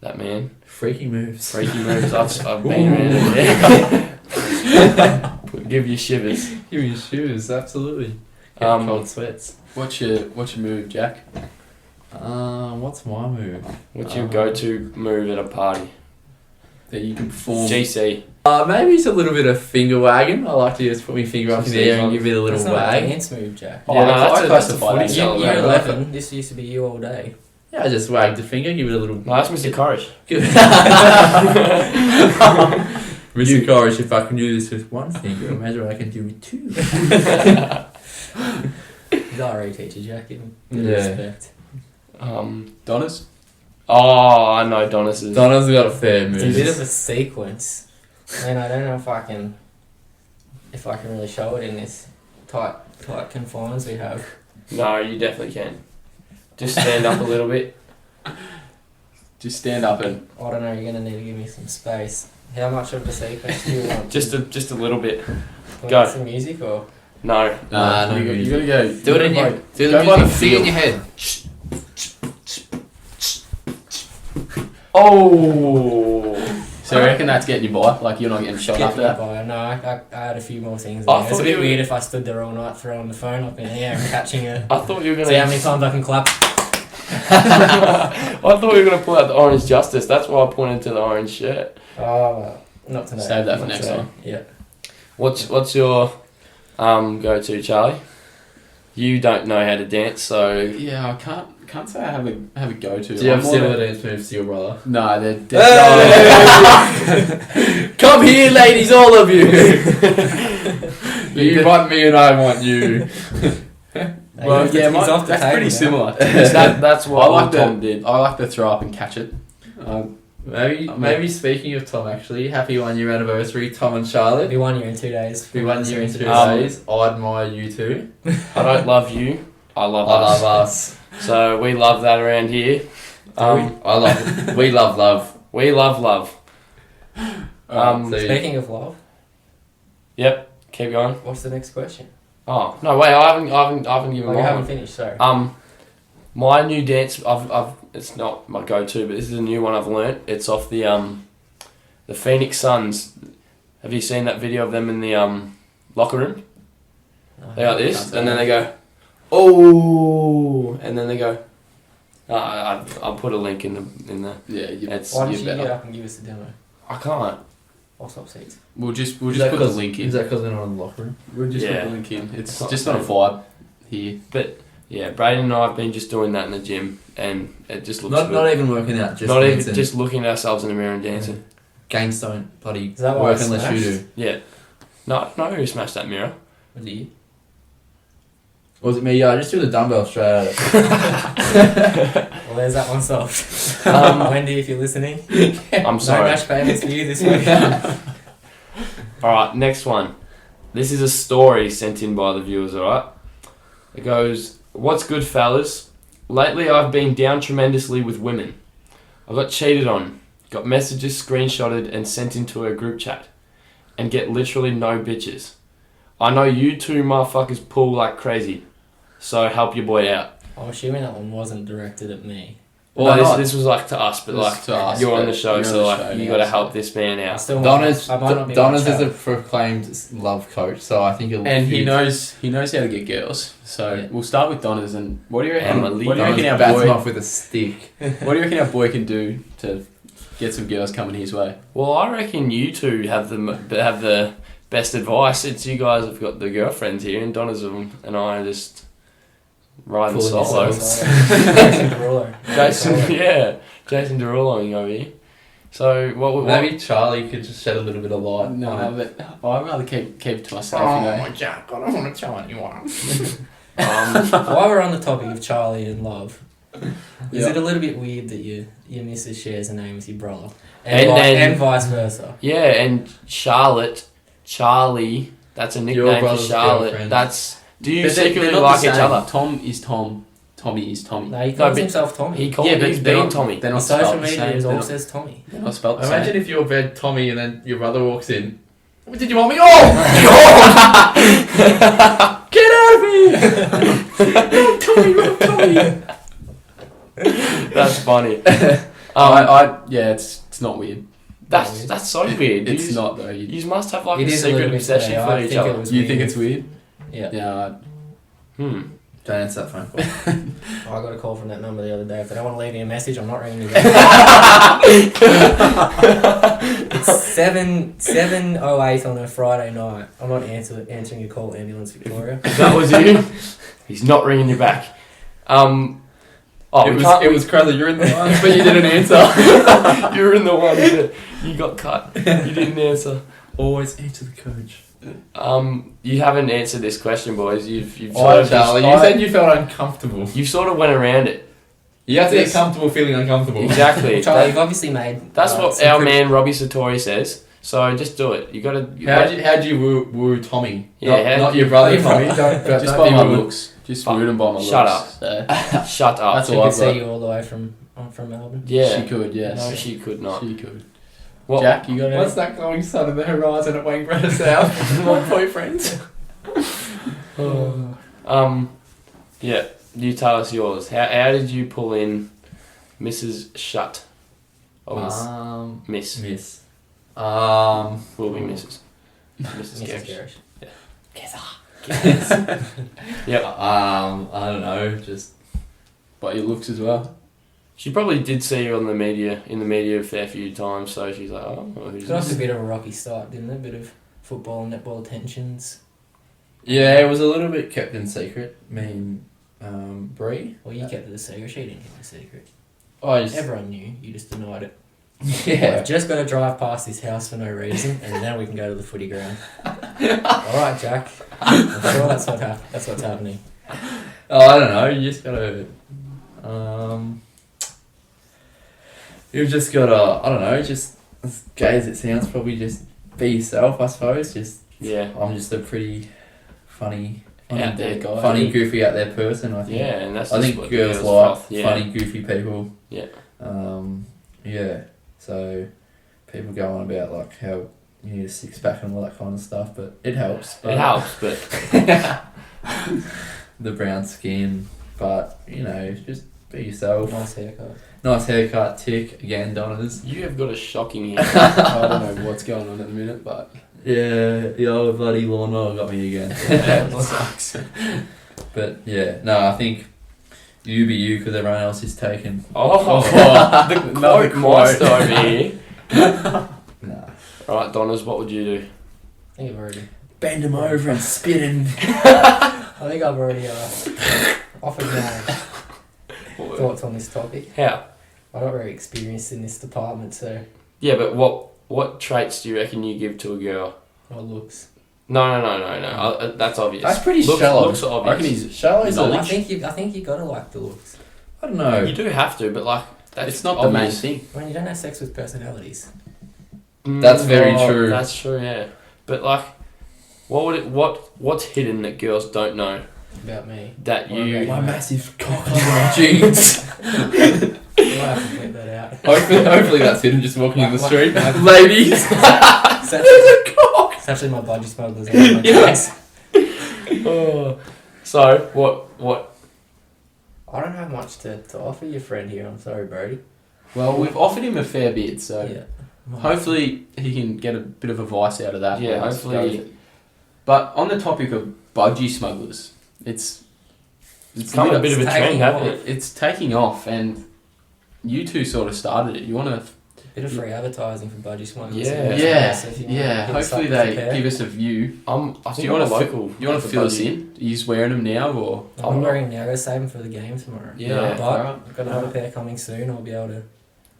[SPEAKER 2] That man.
[SPEAKER 4] Freaky moves.
[SPEAKER 2] Freaky moves. I've been around it. Yeah. Give you shivers.
[SPEAKER 4] Give me shoes, absolutely. Cold sweats.
[SPEAKER 5] What's your move, Jack?
[SPEAKER 4] What's my move?
[SPEAKER 2] What's your go-to move at a party?
[SPEAKER 5] That you can perform.
[SPEAKER 2] GC.
[SPEAKER 4] Maybe it's a little bit of finger wagging. I like to just put my finger up in the air and give it a little
[SPEAKER 6] That's not a
[SPEAKER 4] wag.
[SPEAKER 6] dance move, Jack.
[SPEAKER 5] Oh,
[SPEAKER 2] Yeah, no,
[SPEAKER 5] I
[SPEAKER 2] that's a
[SPEAKER 5] classify
[SPEAKER 2] footy
[SPEAKER 5] that.
[SPEAKER 2] celebrate.
[SPEAKER 6] Year
[SPEAKER 2] right.
[SPEAKER 6] 11. This used to be you all day.
[SPEAKER 4] Yeah, I just wagged the finger, give it a little.
[SPEAKER 2] No, that's Mr. Corish.
[SPEAKER 4] Mr. Corish, if I can do this with one finger, imagine what I can do with 2.
[SPEAKER 6] He's our RE teacher, Jack. Give him
[SPEAKER 4] Yeah.
[SPEAKER 6] respect.
[SPEAKER 5] Donna's?
[SPEAKER 2] Oh, I know Donna's.
[SPEAKER 4] Donna's got a fair
[SPEAKER 6] It's a
[SPEAKER 4] move.
[SPEAKER 6] bit of a sequence. And I don't know if I can really show it in this tight confines we have.
[SPEAKER 2] No, you definitely can. Just stand up a little bit.
[SPEAKER 5] Just stand up and...
[SPEAKER 6] I don't know, you're going to need to give me some space. How much of a sequence do you want?
[SPEAKER 2] Just a little bit.
[SPEAKER 6] Can we
[SPEAKER 2] go.
[SPEAKER 6] get some music or?
[SPEAKER 2] No.
[SPEAKER 4] Nah, no
[SPEAKER 5] you
[SPEAKER 4] music.
[SPEAKER 5] gotta go.
[SPEAKER 4] Do it in your... Do
[SPEAKER 5] go
[SPEAKER 4] the
[SPEAKER 5] by the
[SPEAKER 4] music. Sing in
[SPEAKER 5] feel.
[SPEAKER 4] your head.
[SPEAKER 2] Oh.
[SPEAKER 5] So I reckon that's getting you by? Like you're not getting shot
[SPEAKER 6] Get
[SPEAKER 5] after
[SPEAKER 6] me
[SPEAKER 5] that?
[SPEAKER 6] by. No, I had a few more things.
[SPEAKER 2] I
[SPEAKER 6] In there. It's a
[SPEAKER 2] thought
[SPEAKER 6] bit
[SPEAKER 2] you-
[SPEAKER 6] weird if I stood there all night throwing the phone up in the air and catching it.
[SPEAKER 2] I thought you were
[SPEAKER 6] See how
[SPEAKER 2] gonna.
[SPEAKER 6] many times I can clap.
[SPEAKER 2] I thought you were gonna pull out the orange justice. That's why I pointed to the orange shirt.
[SPEAKER 6] Oh, well, not today.
[SPEAKER 5] Save that for
[SPEAKER 6] Not
[SPEAKER 5] next
[SPEAKER 6] today.
[SPEAKER 5] time.
[SPEAKER 6] Yeah.
[SPEAKER 2] What's your go-to, Charlie? You don't know how to dance, so
[SPEAKER 5] Yeah, I can't say I have a go-to.
[SPEAKER 4] Do you have
[SPEAKER 5] I'm more
[SPEAKER 4] similar
[SPEAKER 5] than-
[SPEAKER 4] dance moves to your brother?
[SPEAKER 5] No, they're
[SPEAKER 4] Come here, ladies, all of you. You want me and I want you.
[SPEAKER 5] Well,
[SPEAKER 6] He's
[SPEAKER 5] yeah,
[SPEAKER 6] off the
[SPEAKER 5] that's
[SPEAKER 6] table
[SPEAKER 5] pretty
[SPEAKER 6] now.
[SPEAKER 5] similar.
[SPEAKER 2] that's what
[SPEAKER 5] I like
[SPEAKER 2] Tom did.
[SPEAKER 5] I like to throw up and catch it.
[SPEAKER 4] Maybe speaking of Tom, actually, happy 1 year anniversary, Tom and Charlotte.
[SPEAKER 6] Be 1 year in 2 days.
[SPEAKER 4] We 1 year in 2
[SPEAKER 2] Um,
[SPEAKER 4] days. I admire you two.
[SPEAKER 2] I don't love you. I love
[SPEAKER 4] I
[SPEAKER 2] us.
[SPEAKER 4] love us.
[SPEAKER 2] So we love that around here.
[SPEAKER 4] We love love.
[SPEAKER 2] We love love.
[SPEAKER 4] So
[SPEAKER 6] Speaking of love,
[SPEAKER 2] Yep. Keep going.
[SPEAKER 6] what's the next question?
[SPEAKER 2] Oh no! Wait, I haven't given
[SPEAKER 6] Oh, you
[SPEAKER 2] mine.
[SPEAKER 6] haven't finished, sorry.
[SPEAKER 2] My new dance. It's not my go-to, but this is a new one I've learnt. It's off the Phoenix Suns. Have you seen that video of them in the locker room? They got this, and then they go, oh, and then they go. I'll put a link in the.
[SPEAKER 5] Yeah,
[SPEAKER 2] It's
[SPEAKER 6] Why don't
[SPEAKER 5] you
[SPEAKER 6] you
[SPEAKER 5] better.
[SPEAKER 6] get up and give us a demo?
[SPEAKER 2] I can't.
[SPEAKER 6] I'll stop seats.
[SPEAKER 5] We'll just
[SPEAKER 4] Is
[SPEAKER 5] put
[SPEAKER 4] that
[SPEAKER 5] the link in.
[SPEAKER 4] Is that because they're not in the locker room?
[SPEAKER 5] We'll just put
[SPEAKER 2] Yeah.
[SPEAKER 5] the link in. It's
[SPEAKER 2] It's
[SPEAKER 5] just
[SPEAKER 2] not
[SPEAKER 5] on a vibe here.
[SPEAKER 2] But yeah, Braden and I have been just doing that in the gym, and it just looks good.
[SPEAKER 4] Not even working out, just
[SPEAKER 2] Not
[SPEAKER 4] dancing.
[SPEAKER 2] even just looking at ourselves in the mirror and dancing.
[SPEAKER 4] Gains don't bloody
[SPEAKER 6] Is that why
[SPEAKER 4] work
[SPEAKER 6] I
[SPEAKER 4] unless you
[SPEAKER 6] smashed?
[SPEAKER 4] do.
[SPEAKER 2] Yeah. No, who smashed that mirror?
[SPEAKER 6] Was it you?
[SPEAKER 4] Or was it me? Yeah, I just threw the dumbbell straight at it.
[SPEAKER 6] Well, there's that one solved. Wendy, if you're listening.
[SPEAKER 2] I'm
[SPEAKER 6] No
[SPEAKER 2] sorry.
[SPEAKER 6] match payments for you this week.
[SPEAKER 2] Alright, next one. This is a story sent in by the viewers, alright? It goes, what's good, fellas? Lately I've been down tremendously with women. I got cheated on, got messages screenshotted and sent into a group chat, and get literally no bitches. I know you two motherfuckers pull like crazy, so help your boy out.
[SPEAKER 6] I'm assuming that one wasn't directed at me.
[SPEAKER 2] Well,
[SPEAKER 5] No,
[SPEAKER 2] this was like to us, but
[SPEAKER 5] This
[SPEAKER 2] like
[SPEAKER 5] is to us,
[SPEAKER 2] you're on
[SPEAKER 5] but
[SPEAKER 2] the show,
[SPEAKER 5] you're
[SPEAKER 2] so
[SPEAKER 5] on the
[SPEAKER 2] like
[SPEAKER 5] show,
[SPEAKER 2] you
[SPEAKER 5] yeah,
[SPEAKER 2] got to
[SPEAKER 5] so-
[SPEAKER 2] help this man
[SPEAKER 6] I
[SPEAKER 2] out.
[SPEAKER 6] still might
[SPEAKER 4] Donna's
[SPEAKER 6] not be
[SPEAKER 4] Donna's
[SPEAKER 6] on
[SPEAKER 4] is
[SPEAKER 6] the
[SPEAKER 4] a
[SPEAKER 6] chat.
[SPEAKER 4] proclaimed love coach, so I think it'll
[SPEAKER 5] And
[SPEAKER 4] be
[SPEAKER 5] he knows how to get girls. So
[SPEAKER 6] Yeah.
[SPEAKER 5] we'll start with Donna's. And what do you reckon?
[SPEAKER 2] Emily
[SPEAKER 5] What do you reckon our
[SPEAKER 4] bats him
[SPEAKER 5] boy?
[SPEAKER 4] off with a stick.
[SPEAKER 5] What do you reckon our boy can do to get some girls coming his way?
[SPEAKER 2] Well, I reckon you two have the best advice since you guys have got the girlfriends here, and Donna's and I are just riding
[SPEAKER 4] Pulling
[SPEAKER 2] solo.
[SPEAKER 4] yourself.
[SPEAKER 6] Jason Derulo.
[SPEAKER 2] Jason, yeah, Jason Derulo over here. So what?
[SPEAKER 4] Maybe Charlie could just shed a little bit of light. on
[SPEAKER 5] No,
[SPEAKER 4] it.
[SPEAKER 5] but I'd rather keep it to myself.
[SPEAKER 4] Jack, I don't want to tell anyone.
[SPEAKER 6] While we're on the topic of Charlie and love, is
[SPEAKER 5] Yeah.
[SPEAKER 6] it a little bit weird that your missus shares a name with your brother?
[SPEAKER 2] And
[SPEAKER 6] And vice versa.
[SPEAKER 2] Yeah, and Charlie, that's a
[SPEAKER 4] Your
[SPEAKER 2] nickname for
[SPEAKER 4] brother's
[SPEAKER 2] Charlotte.
[SPEAKER 4] girlfriend.
[SPEAKER 2] That's. Do you
[SPEAKER 5] But they're
[SPEAKER 2] secretly
[SPEAKER 5] not
[SPEAKER 2] like
[SPEAKER 5] the
[SPEAKER 2] each
[SPEAKER 5] same.
[SPEAKER 2] other?
[SPEAKER 5] Tom is Tom. Tommy is Tommy.
[SPEAKER 6] No, he calls
[SPEAKER 2] but
[SPEAKER 6] himself Tommy.
[SPEAKER 2] He called.
[SPEAKER 5] Yeah, but
[SPEAKER 2] he's
[SPEAKER 5] they're
[SPEAKER 2] been
[SPEAKER 5] not-
[SPEAKER 2] Tommy.
[SPEAKER 5] They're not
[SPEAKER 6] His social
[SPEAKER 5] spelled the
[SPEAKER 6] media
[SPEAKER 5] same.
[SPEAKER 6] is
[SPEAKER 5] They're
[SPEAKER 6] all
[SPEAKER 5] not-
[SPEAKER 6] says Tommy.
[SPEAKER 5] They're not spelled the
[SPEAKER 4] Imagine
[SPEAKER 5] same.
[SPEAKER 4] if you're bed Tommy and then your brother walks in. Did you want me? Oh! Get out of here! Tommy!
[SPEAKER 2] That's funny.
[SPEAKER 5] Yeah, it's not weird.
[SPEAKER 2] That's so weird.
[SPEAKER 5] It's
[SPEAKER 2] you,
[SPEAKER 5] not though.
[SPEAKER 2] You must have like
[SPEAKER 6] It
[SPEAKER 2] a
[SPEAKER 6] is a little
[SPEAKER 2] secret
[SPEAKER 6] bit
[SPEAKER 2] obsession
[SPEAKER 6] today.
[SPEAKER 2] for
[SPEAKER 6] I
[SPEAKER 2] each
[SPEAKER 6] think it
[SPEAKER 2] other.
[SPEAKER 6] was
[SPEAKER 5] You think
[SPEAKER 6] weird.
[SPEAKER 5] it's weird?
[SPEAKER 6] Yeah.
[SPEAKER 5] Yeah.
[SPEAKER 4] Don't answer that phone call.
[SPEAKER 6] I got a call from that number the other day. If they don't want to leave me a message, I'm not ringing you back. It's 7:08 on a Friday night. I'm not answering your call, Ambulance Victoria.
[SPEAKER 2] If that was you, he's not ringing you back.
[SPEAKER 4] It was crazy. You're in the line, but you didn't answer.
[SPEAKER 2] You're in the one that you got cut. You didn't answer.
[SPEAKER 4] Always answer the coach.
[SPEAKER 2] You haven't answered this question, boys. You've
[SPEAKER 4] Oh, Charlie, you said you felt uncomfortable.
[SPEAKER 2] you sort of went around it.
[SPEAKER 4] You have to
[SPEAKER 2] Yes.
[SPEAKER 4] get comfortable feeling uncomfortable.
[SPEAKER 2] Exactly.
[SPEAKER 6] Well, Charlie,
[SPEAKER 2] That-
[SPEAKER 6] you've obviously made.
[SPEAKER 2] that's what
[SPEAKER 6] some
[SPEAKER 2] our
[SPEAKER 6] pretty-
[SPEAKER 2] man Robbie Satori says. So just do it. You gotta.
[SPEAKER 4] How'd you woo Tommy?
[SPEAKER 2] Yeah,
[SPEAKER 4] not your brother
[SPEAKER 6] Your brother.
[SPEAKER 4] Tommy.
[SPEAKER 6] Don't-
[SPEAKER 5] Just
[SPEAKER 6] don't
[SPEAKER 5] by
[SPEAKER 6] be
[SPEAKER 5] my
[SPEAKER 6] rude.
[SPEAKER 5] looks. Just
[SPEAKER 2] Fuck.
[SPEAKER 5] wooed him by my
[SPEAKER 2] Shut
[SPEAKER 5] looks. So,
[SPEAKER 2] Shut up.
[SPEAKER 5] That's
[SPEAKER 6] She
[SPEAKER 5] all
[SPEAKER 6] could
[SPEAKER 5] I've
[SPEAKER 6] see
[SPEAKER 5] got.
[SPEAKER 6] you all the way from Melbourne.
[SPEAKER 2] Yeah.
[SPEAKER 5] She could, yes.
[SPEAKER 2] No, she could not.
[SPEAKER 5] She could.
[SPEAKER 2] What?
[SPEAKER 5] Jack, you got any?
[SPEAKER 4] What's that glowing sun in the horizon at Wayne Brothers' house? My boyfriend.
[SPEAKER 2] Yeah. You tell us yours. How did you pull in Mrs. Shut? Oh, Miss.
[SPEAKER 4] Miss.
[SPEAKER 2] Will be Mrs. Mrs.
[SPEAKER 6] Mrs.
[SPEAKER 2] Gerrish.
[SPEAKER 6] Gerrish.
[SPEAKER 2] Yep.
[SPEAKER 4] I don't know, just
[SPEAKER 5] By your looks as well.
[SPEAKER 2] She probably did see you in the media a fair few times, so she's like, oh, well, who's
[SPEAKER 6] It was a
[SPEAKER 2] this?
[SPEAKER 6] bit of a rocky start, didn't it? A bit of football and netball tensions.
[SPEAKER 4] yeah, it was a little bit kept in secret. Me and Bree.
[SPEAKER 6] Well, you kept it a secret. She didn't keep it a secret.
[SPEAKER 4] I just
[SPEAKER 6] Everyone knew. You just denied it.
[SPEAKER 4] yeah.
[SPEAKER 6] I've just got to drive past this house for no reason, and then we can go to the footy ground. All right, Jack. I'm sure that's what's happening.
[SPEAKER 4] Oh, I don't know. You just gotta. You've just gotta. I don't know. Just as gay as it sounds, probably just be yourself. I suppose. Just
[SPEAKER 2] Yeah.
[SPEAKER 4] I'm just a pretty funny,
[SPEAKER 2] Out there guy.
[SPEAKER 4] funny, goofy out there person. I think.
[SPEAKER 2] Yeah, and that's
[SPEAKER 4] I
[SPEAKER 2] just
[SPEAKER 4] think
[SPEAKER 2] what
[SPEAKER 4] girls
[SPEAKER 2] the
[SPEAKER 4] like
[SPEAKER 2] froth. Yeah.
[SPEAKER 4] funny, goofy people.
[SPEAKER 2] Yeah.
[SPEAKER 4] Yeah. So people go on about like how you need a six pack and all that kind of stuff, but it helps.
[SPEAKER 2] It helps, but
[SPEAKER 4] The brown skin, but you know, just be yourself.
[SPEAKER 6] Nice haircut.
[SPEAKER 4] Nice haircut, tick again, Donna's.
[SPEAKER 2] you have got a shocking hair.
[SPEAKER 5] I don't know what's going on at the minute, but
[SPEAKER 4] Yeah, the old bloody lawnmower got me again.
[SPEAKER 5] it sucks.
[SPEAKER 4] But yeah, no, I think you be you because everyone else is taken.
[SPEAKER 2] Oh, the
[SPEAKER 5] Another
[SPEAKER 2] quote monster
[SPEAKER 5] quote.
[SPEAKER 2] over here.
[SPEAKER 4] Nah.
[SPEAKER 2] Alright, Donnas, what would you do?
[SPEAKER 6] I think I've already.
[SPEAKER 4] Bend him over and spit him.
[SPEAKER 6] I think I've already offered my thoughts on this topic.
[SPEAKER 2] How?
[SPEAKER 6] I'm not very experienced in this department, so
[SPEAKER 2] Yeah, but what traits do you reckon you give to a girl?
[SPEAKER 6] my looks.
[SPEAKER 2] No. That's obvious.
[SPEAKER 4] That's pretty
[SPEAKER 2] looks,
[SPEAKER 4] shallow.
[SPEAKER 2] Looks are
[SPEAKER 5] I reckon
[SPEAKER 2] obvious.
[SPEAKER 5] he's
[SPEAKER 4] Shallow's
[SPEAKER 5] Knowledge.
[SPEAKER 6] I think you gotta like the looks.
[SPEAKER 4] I don't know.
[SPEAKER 2] You do have to, but like that's
[SPEAKER 5] It's not the main
[SPEAKER 2] obvious.
[SPEAKER 5] thing.
[SPEAKER 6] When you don't have sex with personalities.
[SPEAKER 4] That's very true.
[SPEAKER 2] That's true, yeah. But like, what's hidden that girls don't know
[SPEAKER 6] About me.
[SPEAKER 2] that you?
[SPEAKER 4] My massive cock under my jeans.
[SPEAKER 6] We'll have to clip that out.
[SPEAKER 4] hopefully that's hidden just walking in the street.
[SPEAKER 6] What?
[SPEAKER 4] Ladies.
[SPEAKER 6] It's actually my Budgie smugglers.
[SPEAKER 2] Yes. Oh. So what?
[SPEAKER 6] I don't have much to offer your friend here. I'm sorry, Brody.
[SPEAKER 5] Well, we've offered him a fair bit, so
[SPEAKER 6] Yeah.
[SPEAKER 5] hopefully he can get a bit of advice out of that.
[SPEAKER 2] Yeah,
[SPEAKER 5] Let's
[SPEAKER 2] hopefully-
[SPEAKER 5] go with it. But on the topic of budgie smugglers, it's
[SPEAKER 2] Become a bit of a trend, haven't it?
[SPEAKER 5] It's taking off, and you two sort of started it. You want to,
[SPEAKER 6] Bit of free advertising for Budgie smugglers.
[SPEAKER 2] Yeah.
[SPEAKER 6] So if you wanna
[SPEAKER 5] yeah.
[SPEAKER 6] hit us
[SPEAKER 5] Hopefully
[SPEAKER 6] up,
[SPEAKER 5] they
[SPEAKER 6] prepare.
[SPEAKER 5] give us a view.
[SPEAKER 2] I
[SPEAKER 5] Do
[SPEAKER 2] think
[SPEAKER 5] you
[SPEAKER 2] I'm
[SPEAKER 5] want
[SPEAKER 2] a
[SPEAKER 5] to
[SPEAKER 2] local.
[SPEAKER 5] You want to fill us in? Are you wearing them now, or
[SPEAKER 6] I'm wearing now. Go save them for the game tomorrow.
[SPEAKER 2] Yeah.
[SPEAKER 6] But
[SPEAKER 5] alright.
[SPEAKER 6] I've got another pair coming soon. I'll be able to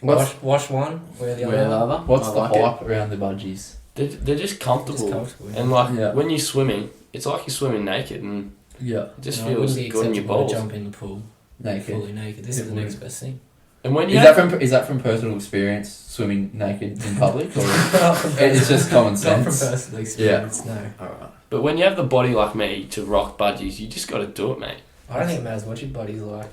[SPEAKER 4] What's
[SPEAKER 6] wash one, wear the
[SPEAKER 5] wear the
[SPEAKER 6] other one.
[SPEAKER 5] other?
[SPEAKER 4] What's
[SPEAKER 5] I
[SPEAKER 4] the
[SPEAKER 5] like it.
[SPEAKER 4] hype around the budgies?
[SPEAKER 2] They're just comfortable,
[SPEAKER 6] Just comfortable.
[SPEAKER 2] and like
[SPEAKER 4] Yeah.
[SPEAKER 2] when you're swimming, it's like you're swimming naked, and
[SPEAKER 4] Yeah.
[SPEAKER 2] it just
[SPEAKER 6] No, it
[SPEAKER 2] feels
[SPEAKER 6] wouldn't be
[SPEAKER 2] good in your
[SPEAKER 6] acceptable to
[SPEAKER 2] balls.
[SPEAKER 6] jump in the pool
[SPEAKER 4] Naked.
[SPEAKER 6] fully naked. This is the next best thing.
[SPEAKER 2] And when you
[SPEAKER 4] Is
[SPEAKER 2] have,
[SPEAKER 4] that from personal experience swimming naked in public, or
[SPEAKER 6] Not from
[SPEAKER 4] it's just common
[SPEAKER 6] Not from
[SPEAKER 4] sense?
[SPEAKER 6] personal experience, no.
[SPEAKER 4] Alright.
[SPEAKER 2] but when you have the body like me to rock budgies, you just got to do it, mate.
[SPEAKER 6] I don't think it matters what your body's like.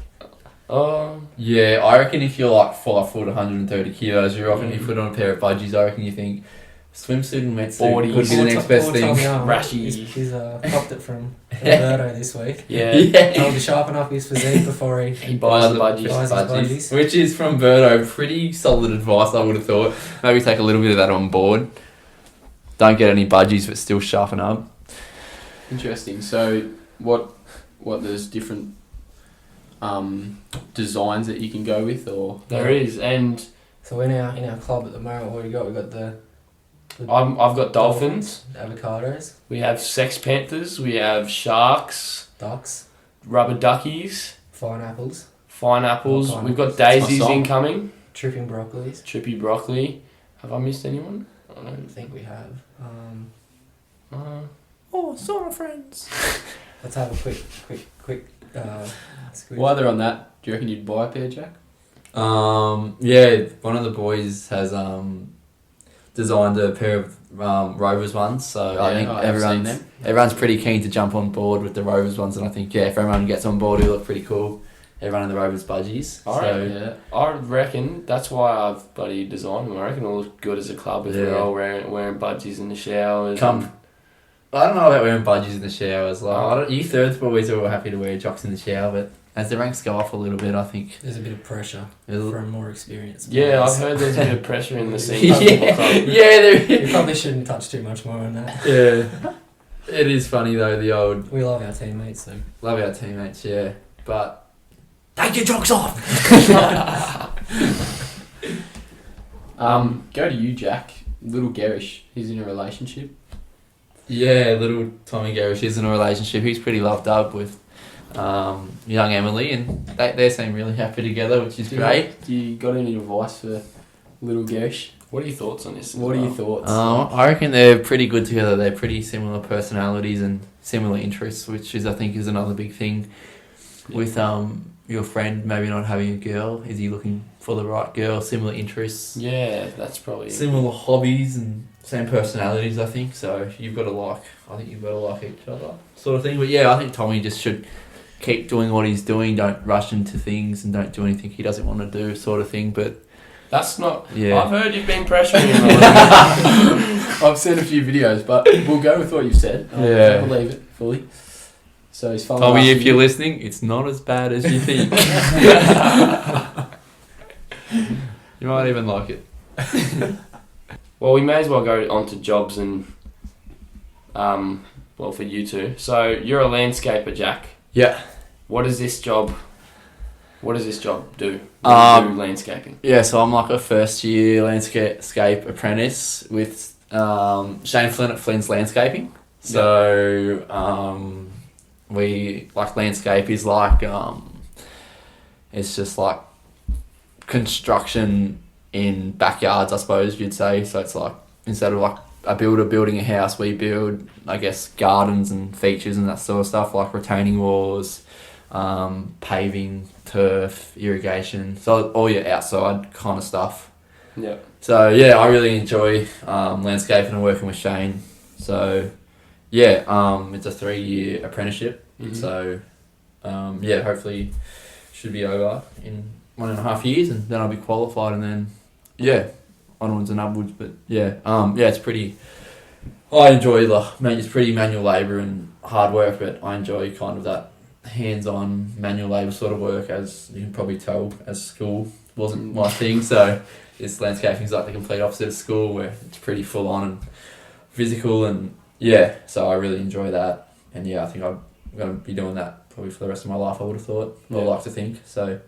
[SPEAKER 4] Yeah, I reckon if you're like 5 foot, 130 kilos, you reckon you put on a pair of budgies, I reckon you think swimsuit and wetsuit
[SPEAKER 2] 40s.
[SPEAKER 4] could be the next best thing.
[SPEAKER 2] Rashy.
[SPEAKER 6] He's copped it from Roberto this week.
[SPEAKER 2] Yeah.
[SPEAKER 6] Told to sharpen up his physique before he
[SPEAKER 2] He buys the budgies.
[SPEAKER 6] buys his budgies.
[SPEAKER 4] Which is from Berto. Pretty solid advice, I would have thought. Maybe take a little bit of that on board. Don't get any budgies, but still sharpen up.
[SPEAKER 5] Interesting. So, what there's different designs that you can go with, or
[SPEAKER 2] There is, and
[SPEAKER 6] So in our club at the moment, what we got? We got the
[SPEAKER 2] I've got dolphins.
[SPEAKER 6] avocados,
[SPEAKER 2] We have sex panthers. We have sharks,
[SPEAKER 6] ducks,
[SPEAKER 2] rubber duckies,
[SPEAKER 6] pineapples,
[SPEAKER 2] pineapples.
[SPEAKER 6] Oh,
[SPEAKER 2] We've got
[SPEAKER 5] That's my
[SPEAKER 2] daisies
[SPEAKER 5] song.
[SPEAKER 2] incoming.
[SPEAKER 6] tripping broccolis.
[SPEAKER 2] Trippy broccoli. Have I missed anyone? I don't
[SPEAKER 6] I
[SPEAKER 2] know.
[SPEAKER 6] think we have.
[SPEAKER 2] Oh, sauna friends.
[SPEAKER 6] Let's have a quick.
[SPEAKER 5] while they're on that, you reckon you'd buy a pair, Jack?
[SPEAKER 4] Yeah, one of the boys has designed a pair of Rovers ones, so I think everyone's pretty keen to jump on board with the Rovers ones, and I think if everyone gets on board, it'll look pretty cool. Everyone in the Rovers budgies.
[SPEAKER 2] I reckon that's why I've bloody designed them. I reckon it'll look good as a club if we're all wearing budgies in the showers.
[SPEAKER 4] I don't know about wearing budgies in the showers. You thirds boys are all happy to wear jocks in the shower, but as the ranks go off a little bit, I think
[SPEAKER 6] there's a bit of pressure for a more experienced.
[SPEAKER 2] Yeah, I've heard there's a bit of pressure in the scene.
[SPEAKER 6] We probably shouldn't touch too much more on that.
[SPEAKER 4] Yeah, it is funny though.
[SPEAKER 6] We love our teammates, so
[SPEAKER 4] yeah, but take your jocks off.
[SPEAKER 5] Go to you, Jack. Little Gerrish, he's in a relationship.
[SPEAKER 4] Yeah, little Tommy Gerrish is in a relationship. He's pretty loved up with young Emily, and they seem really happy together, which is great.
[SPEAKER 5] Do you got any advice for little Gerrish?
[SPEAKER 2] What are your thoughts on this?
[SPEAKER 5] What are your thoughts?
[SPEAKER 4] I reckon they're pretty good together. They're pretty similar personalities and similar interests, which I think is another big thing with your friend maybe not having a girl. Is he looking for the right girl? Similar interests.
[SPEAKER 2] Yeah, that's probably
[SPEAKER 4] similar hobbies and same personalities. I think so. You've got to like each other, sort of thing. But yeah, I think Tommy just should keep doing what he's doing. Don't rush into things and don't do anything he doesn't want to do, sort of thing. But
[SPEAKER 2] that's not.
[SPEAKER 4] Yeah.
[SPEAKER 2] I've heard you've been pressuring him.
[SPEAKER 5] I've seen a few videos, but we'll go with what you've said. I believe it fully. So he's following.
[SPEAKER 4] Tommy, if you're listening, it's not as bad as you think. You might even like it.
[SPEAKER 2] Well, we may as well go on to jobs and, for you two. So you're a landscaper, Jack.
[SPEAKER 4] Yeah.
[SPEAKER 2] What does this job do? Do landscaping?
[SPEAKER 4] Yeah, so I'm like a first year landscape apprentice with Shane Flynn at Flynn's Landscaping. So we like landscape is like it's just like construction in backyards, I suppose you'd say. So it's like instead of like a builder building a house, we build, I guess, gardens and features and that sort of stuff, like retaining walls, paving, turf, irrigation, so all your outside kind of stuff.
[SPEAKER 2] Yeah.
[SPEAKER 4] So yeah, I really enjoy landscaping and working with Shane. So yeah, it's a 3-year apprenticeship.
[SPEAKER 2] Mm-hmm.
[SPEAKER 4] So yeah, hopefully should be over in 1.5 years, and then I'll be qualified, and then onwards and upwards. But it's pretty. I enjoy it's pretty manual labour and hard work, but I enjoy kind of that hands-on manual labour sort of work, as you can probably tell, as school wasn't my thing. So this landscaping is like the complete opposite of school, where it's pretty full on and physical, and so I really enjoy that. And I think I'm going to be doing that probably for the rest of my life, I would have thought, or like to think. So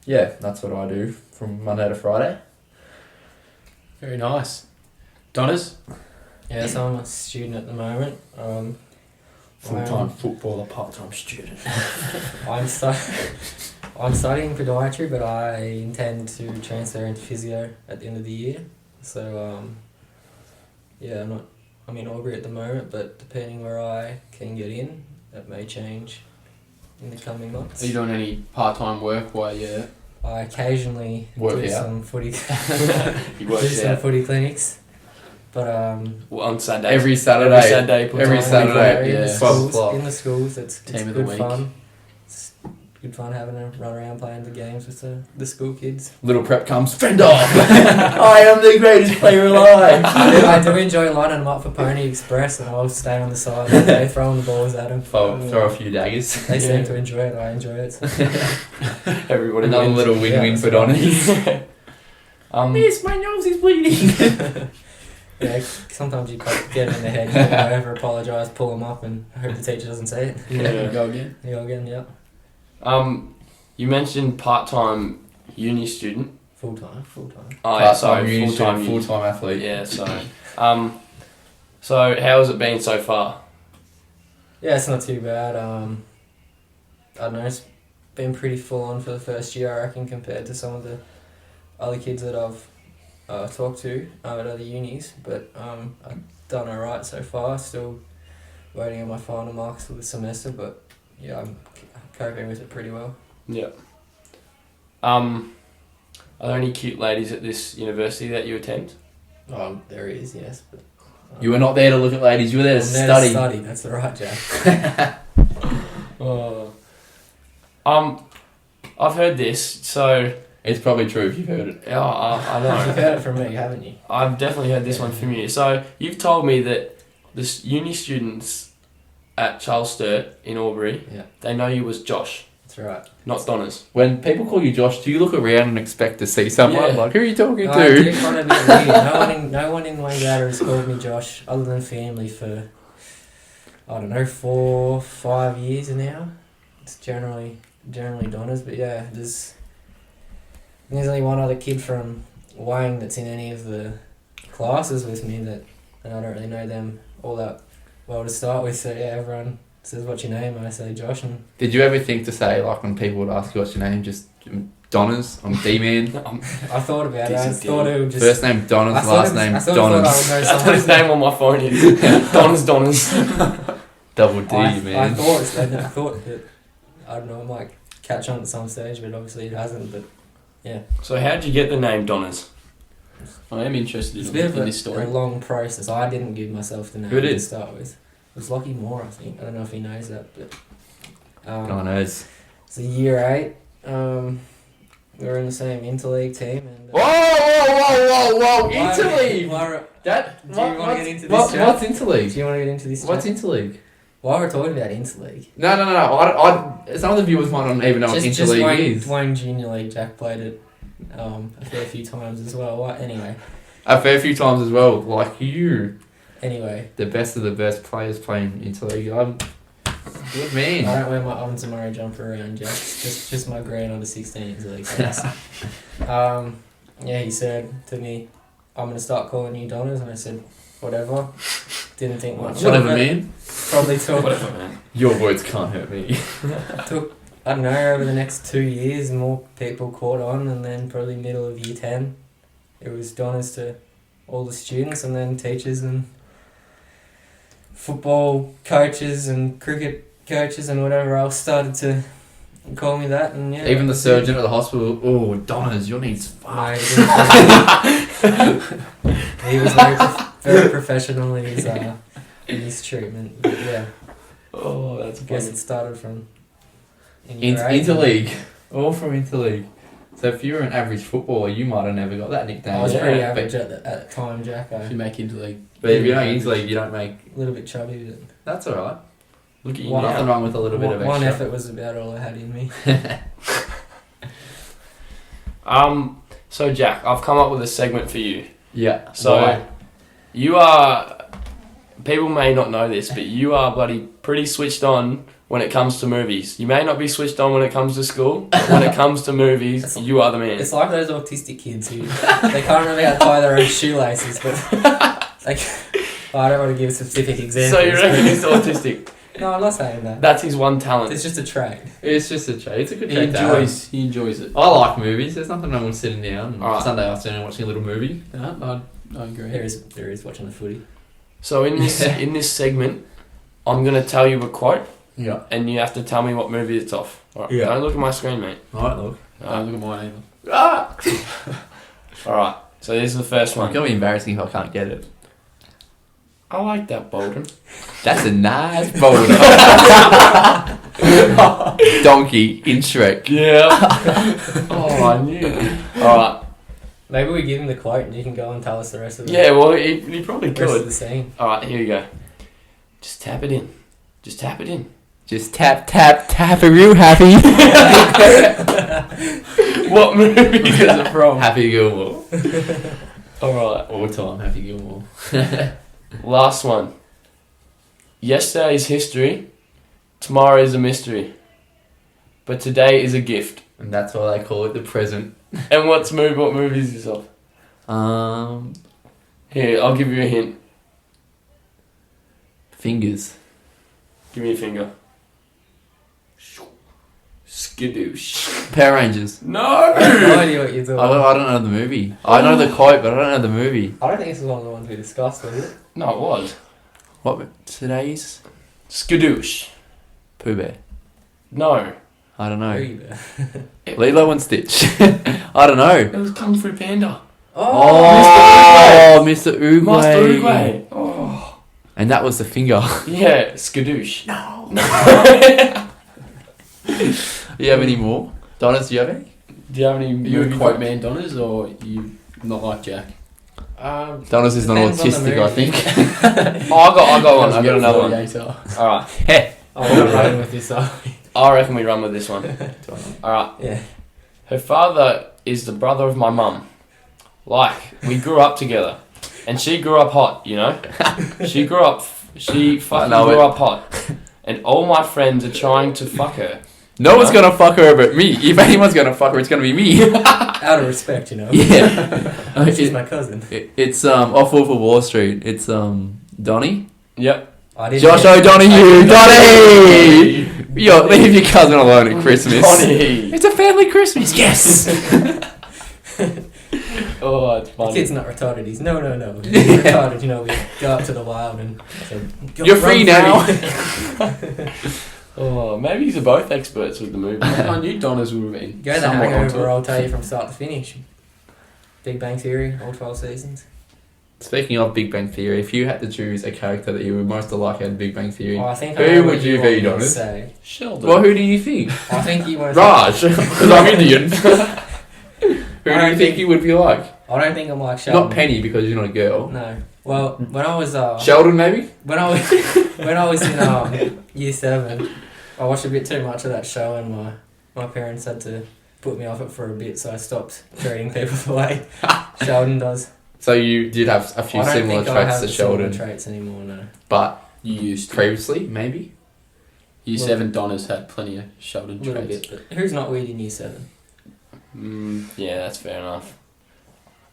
[SPEAKER 4] that's what I do from Monday to Friday.
[SPEAKER 5] Very nice. Donners?
[SPEAKER 6] Yeah, so I'm a student at the moment.
[SPEAKER 5] Full-time footballer, part-time student.
[SPEAKER 6] I'm studying podiatry, but I intend to transfer into physio at the end of the year. So I'm in Albury at the moment, but depending where I can get in, that may change in the coming months.
[SPEAKER 5] Are you doing any part-time work while you're...
[SPEAKER 6] I occasionally
[SPEAKER 5] do
[SPEAKER 6] some footy footy clinics, but
[SPEAKER 2] on Sunday.
[SPEAKER 4] Every Saturday.
[SPEAKER 6] in
[SPEAKER 4] Yeah.
[SPEAKER 6] the schools, it's
[SPEAKER 5] Team of the
[SPEAKER 6] good
[SPEAKER 5] week.
[SPEAKER 6] fun. It's good fun having a run around playing the games with the school kids.
[SPEAKER 4] Little prep comes, fend off! I am the greatest player alive!
[SPEAKER 6] I do enjoy lining them up for Pony Express, and I'll stay on the side and they're throwing the balls at them.
[SPEAKER 4] Throw a few daggers.
[SPEAKER 6] They seem to enjoy it, I enjoy it. So.
[SPEAKER 2] Everybody
[SPEAKER 4] Another
[SPEAKER 2] wins.
[SPEAKER 4] little win-win for Donnies.
[SPEAKER 6] Miss, my nose is bleeding! Yeah, sometimes you get it in the head, you go over, apologise, pull them up, and hope the teacher doesn't see it.
[SPEAKER 5] Yeah, go again.
[SPEAKER 6] You go again, yeah.
[SPEAKER 2] You mentioned part-time uni student.
[SPEAKER 6] Full-time.
[SPEAKER 2] Oh, yeah, sorry,
[SPEAKER 4] uni
[SPEAKER 2] full-time
[SPEAKER 4] student,
[SPEAKER 2] uni.
[SPEAKER 4] full-time athlete.
[SPEAKER 2] Yeah, sorry. So how has it been so far?
[SPEAKER 6] Yeah, it's not too bad. I don't know, it's been pretty full on for the first year, I reckon, compared to some of the other kids that I've talked to at other unis. But I've done alright so far. Still waiting on my final marks for the semester, but yeah, I'm coping with it pretty well.
[SPEAKER 2] Yeah. Are there any cute ladies at this university that you attend?
[SPEAKER 6] There is, yes, but
[SPEAKER 4] You were not there to look at ladies. You were there to
[SPEAKER 6] I'm there to
[SPEAKER 4] study.
[SPEAKER 6] study. That's the right, Jack.
[SPEAKER 2] Oh. I've heard this, so
[SPEAKER 4] It's probably true if you've heard it.
[SPEAKER 2] yeah, I
[SPEAKER 6] You've
[SPEAKER 2] know.
[SPEAKER 6] heard it from me, haven't you?
[SPEAKER 2] I've definitely heard this one from you. So you've told me that the uni students at Charles Sturt in Albury,
[SPEAKER 6] Yeah.
[SPEAKER 2] they know you as Josh,
[SPEAKER 6] That's right.
[SPEAKER 2] not Donners.
[SPEAKER 4] When people call you Josh, do you look around and expect to see someone?
[SPEAKER 2] Yeah.
[SPEAKER 4] Like, who are you talking
[SPEAKER 6] No, I
[SPEAKER 4] to?
[SPEAKER 6] do find it a bit weird. No one in Wangata has called me Josh, other than family, for, I don't know, 4 or 5 years now. It's generally Donners, but yeah, there's only one other kid from Wang that's in any of the classes with me and I don't really know them all that well to start with, so yeah, everyone says, what's your name? And I say Josh, and
[SPEAKER 4] Did you ever think to say, like, when people would ask you what's your name, just Donners? I'm D-Man.
[SPEAKER 6] I thought about it. I
[SPEAKER 2] Dizzy
[SPEAKER 6] thought it would just...
[SPEAKER 4] First name Donners,
[SPEAKER 6] I thought
[SPEAKER 4] last
[SPEAKER 6] it was-
[SPEAKER 4] name
[SPEAKER 6] I thought I would
[SPEAKER 4] Donners.
[SPEAKER 6] know
[SPEAKER 2] That's what his
[SPEAKER 6] someone.
[SPEAKER 2] name on my phone is. Donners.
[SPEAKER 4] Double D,
[SPEAKER 6] I
[SPEAKER 4] man.
[SPEAKER 6] thought that, I don't know, I might catch on at some stage, but obviously it hasn't, but yeah.
[SPEAKER 2] So how'd you get the name Donners?
[SPEAKER 5] I am interested
[SPEAKER 6] It's a
[SPEAKER 5] in,
[SPEAKER 6] bit of
[SPEAKER 5] in this
[SPEAKER 6] a
[SPEAKER 5] story.
[SPEAKER 6] long process. I didn't give myself the name
[SPEAKER 4] Who did?
[SPEAKER 6] to start with. It was Lockie Moore, I think. I don't know if he knows that, but...
[SPEAKER 4] Donners.
[SPEAKER 6] It's a year 8. We were in the same interleague team, and...
[SPEAKER 4] Whoa!
[SPEAKER 6] Why-
[SPEAKER 4] Interleague!
[SPEAKER 6] why-
[SPEAKER 4] That,
[SPEAKER 6] Do you wanna get into this, Jack?
[SPEAKER 4] What's
[SPEAKER 6] Do
[SPEAKER 4] Interleague?
[SPEAKER 6] you want to get into this?
[SPEAKER 4] What's
[SPEAKER 6] Jack?
[SPEAKER 4] Interleague?
[SPEAKER 6] While we're talking about interleague...
[SPEAKER 4] No. Some of the viewers might not even know what
[SPEAKER 6] Just
[SPEAKER 4] Interleague
[SPEAKER 6] Wayne,
[SPEAKER 4] is.
[SPEAKER 6] Wayne Junior League, Jack played it a fair few times as well. Anyway,
[SPEAKER 4] A fair few times as well, like you. The best of the best players playing Interleague. I'm good
[SPEAKER 6] I
[SPEAKER 4] man.
[SPEAKER 6] don't wear my Owens and Murray jumper around, Jack. Just my grand under 16 interleague colours. Yeah, he said to me, I'm going to start calling you Donners, and I said, whatever. Didn't think much
[SPEAKER 4] Whatever,
[SPEAKER 6] of it.
[SPEAKER 4] man.
[SPEAKER 6] Probably took,
[SPEAKER 2] Whatever, man.
[SPEAKER 4] Your words can't hurt me.
[SPEAKER 6] I don't know, over the next 2 years, more people caught on, and then probably middle of year 10, it was Donners to all the students, and then teachers and football coaches and cricket coaches and whatever else started to call me that, and yeah.
[SPEAKER 4] Even the surgeon at the hospital, oh, Donners, your knee's
[SPEAKER 6] No,
[SPEAKER 4] fucked.
[SPEAKER 6] he was very professional in his treatment. But yeah,
[SPEAKER 2] Oh, that's
[SPEAKER 6] I guess
[SPEAKER 2] funny.
[SPEAKER 6] it started from in year 8.
[SPEAKER 4] Interleague. All from Interleague. So if you were an average footballer, you might have never got that nickname.
[SPEAKER 6] I was
[SPEAKER 2] Yeah,
[SPEAKER 6] pretty
[SPEAKER 2] but-
[SPEAKER 6] average at the time, Jack.
[SPEAKER 5] If you make interleague,
[SPEAKER 4] But if you don't Interleague, you don't make...
[SPEAKER 6] A little bit chubby, but
[SPEAKER 4] That's alright.
[SPEAKER 2] Look at you
[SPEAKER 6] One-
[SPEAKER 4] Nothing
[SPEAKER 2] now.
[SPEAKER 4] wrong with a little bit of
[SPEAKER 6] one
[SPEAKER 4] extra.
[SPEAKER 6] effort was about all I had in me.
[SPEAKER 2] So Jack, I've come up with a segment for you.
[SPEAKER 4] Yeah.
[SPEAKER 2] So
[SPEAKER 4] Why?
[SPEAKER 2] you are. People may not know this, but you are bloody pretty switched on when it comes to movies. You may not be switched on when it comes to school, but when it comes to movies, you are the man.
[SPEAKER 6] It's like those autistic kids who they can't remember how to tie their own shoelaces, but like I don't want to give specific examples.
[SPEAKER 2] So you reckon
[SPEAKER 6] but-
[SPEAKER 2] he's autistic?
[SPEAKER 6] No, I'm not saying that.
[SPEAKER 2] That's his one talent.
[SPEAKER 6] It's just a trait.
[SPEAKER 4] It's just a trait. It's a good
[SPEAKER 5] he
[SPEAKER 4] trait to have.
[SPEAKER 5] enjoys it.
[SPEAKER 4] I like movies. There's nothing wrong with sitting down on
[SPEAKER 2] Alright.
[SPEAKER 4] Sunday afternoon watching a little movie.
[SPEAKER 5] No, I agree.
[SPEAKER 6] There is watching the footy.
[SPEAKER 2] So in this segment, I'm gonna tell you a quote,
[SPEAKER 4] Yeah.
[SPEAKER 2] and you have to tell me what movie it's off. Alright,
[SPEAKER 4] Yeah.
[SPEAKER 2] Don't look at my screen, mate.
[SPEAKER 4] Alright, look.
[SPEAKER 5] Don't look at mine either.
[SPEAKER 2] Ah! Alright, so this is the first
[SPEAKER 4] It's
[SPEAKER 2] one.
[SPEAKER 4] gonna be embarrassing if I can't get it.
[SPEAKER 2] I like that, Bolden.
[SPEAKER 4] That's a nice boulder. Donkey in Shrek.
[SPEAKER 2] Yeah. Oh, I knew. Alright.
[SPEAKER 6] Maybe we give him the quote and you can go and tell us the rest of the
[SPEAKER 2] Yeah, well, he probably
[SPEAKER 6] rest of
[SPEAKER 2] could.
[SPEAKER 6] the scene.
[SPEAKER 2] Alright, here we go. Just tap it in. Just tap it in.
[SPEAKER 4] Just tap, tap, tap. Are you happy?
[SPEAKER 2] What movie is it from?
[SPEAKER 4] Happy Gilmore.
[SPEAKER 2] Alright.
[SPEAKER 4] All time Happy Gilmore.
[SPEAKER 2] Last one. Yesterday is history. Tomorrow is a mystery. But today is a gift.
[SPEAKER 4] And that's why they call it the present.
[SPEAKER 2] And what movie is this of? Here, I'll give you a hint.
[SPEAKER 4] Fingers.
[SPEAKER 2] Give me a finger. Skadoosh.
[SPEAKER 4] Power Rangers.
[SPEAKER 2] No!
[SPEAKER 6] I have no idea what you're doing.
[SPEAKER 4] I don't know the movie. I know the quote, but I don't know the movie.
[SPEAKER 6] I don't think this is one of the ones we discussed, was it?
[SPEAKER 2] No, it was.
[SPEAKER 4] What? Today's
[SPEAKER 2] Skadoosh.
[SPEAKER 4] Pooh Bear.
[SPEAKER 2] No.
[SPEAKER 4] I don't know.
[SPEAKER 6] Reba.
[SPEAKER 4] Lilo and Stitch. I don't know.
[SPEAKER 2] It was Kung Fu Panda.
[SPEAKER 4] Oh, Mr. Oogway.
[SPEAKER 2] Master Uruguay. Oh.
[SPEAKER 4] And that was the finger.
[SPEAKER 2] Yeah, skadoosh.
[SPEAKER 4] No. Do you have any more? Donis, do you have any?
[SPEAKER 2] Do you have any
[SPEAKER 5] Are you a
[SPEAKER 2] movie
[SPEAKER 5] quote man, Donners, or you not like Jack?
[SPEAKER 4] Donis is not
[SPEAKER 6] Depends on the
[SPEAKER 4] autistic, I
[SPEAKER 6] movie.
[SPEAKER 4] think.
[SPEAKER 2] Oh, I got one. I got another one.
[SPEAKER 5] one.
[SPEAKER 2] Alright.
[SPEAKER 6] Oh, we're not running with this, though.
[SPEAKER 2] I reckon we run with this one. Alright.
[SPEAKER 6] Yeah.
[SPEAKER 2] Her father is the brother of my mum. Like, we grew up together. And she grew up hot, you know? She fucking
[SPEAKER 4] know
[SPEAKER 2] grew
[SPEAKER 4] it.
[SPEAKER 2] up hot. And all my friends are trying to fuck her.
[SPEAKER 4] No one's gonna fuck her but me. If anyone's gonna fuck her, it's gonna be me.
[SPEAKER 6] Out of respect, you know.
[SPEAKER 4] Yeah.
[SPEAKER 6] She's my cousin.
[SPEAKER 4] It's off Wolf of Wall Street. It's Donnie.
[SPEAKER 2] Yep.
[SPEAKER 6] I didn't
[SPEAKER 4] Josh
[SPEAKER 6] get-
[SPEAKER 4] O'Donoghue. Donnie. Yo, leave your cousin alone at Christmas.
[SPEAKER 2] Donnie.
[SPEAKER 4] It's a family Christmas. Yes.
[SPEAKER 2] Oh, it's
[SPEAKER 6] The
[SPEAKER 2] funny.
[SPEAKER 6] kid's not retarded. He's no. He's retarded. You know, we go up to the wild and say,
[SPEAKER 4] You're free now.
[SPEAKER 2] Oh, maybe these are both experts with the movie.
[SPEAKER 5] I knew Donners would have been
[SPEAKER 6] Go the
[SPEAKER 5] somewhat onto
[SPEAKER 6] Hangover.
[SPEAKER 5] it.
[SPEAKER 6] I'll tell you from start to finish. Big Bang Theory, all 12 seasons.
[SPEAKER 4] Speaking of Big Bang Theory, if you had to choose a character that you would most like out of Big Bang Theory,
[SPEAKER 6] Oh, I think
[SPEAKER 4] who
[SPEAKER 6] I know
[SPEAKER 4] would
[SPEAKER 6] what
[SPEAKER 4] you
[SPEAKER 6] want
[SPEAKER 4] be,
[SPEAKER 6] me to
[SPEAKER 4] Donis?
[SPEAKER 6] say.
[SPEAKER 2] Sheldon.
[SPEAKER 4] well, who do you think?
[SPEAKER 6] I think you want
[SPEAKER 4] Raj, because I'm Indian. Who do you think you would be like?
[SPEAKER 6] I don't think I'm like Sheldon.
[SPEAKER 4] Not Penny because you're not a girl.
[SPEAKER 6] No. Well, when I was
[SPEAKER 4] Sheldon, maybe.
[SPEAKER 6] when I was in year 7, I watched a bit too much of that show, and my parents had to put me off it for a bit, so I stopped treating people the way Sheldon does.
[SPEAKER 4] So you did have a few
[SPEAKER 6] I don't
[SPEAKER 4] similar
[SPEAKER 6] think I
[SPEAKER 4] traits
[SPEAKER 6] have
[SPEAKER 4] to
[SPEAKER 6] the similar
[SPEAKER 4] Sheldon,
[SPEAKER 6] traits anymore. No.
[SPEAKER 4] but
[SPEAKER 5] You used to.
[SPEAKER 4] previously, maybe.
[SPEAKER 5] Year
[SPEAKER 6] Well-
[SPEAKER 5] 7 Donners had plenty of Sheldon
[SPEAKER 6] A little
[SPEAKER 5] traits.
[SPEAKER 6] bit, but who's not weird in year 7?
[SPEAKER 2] Yeah, that's fair enough.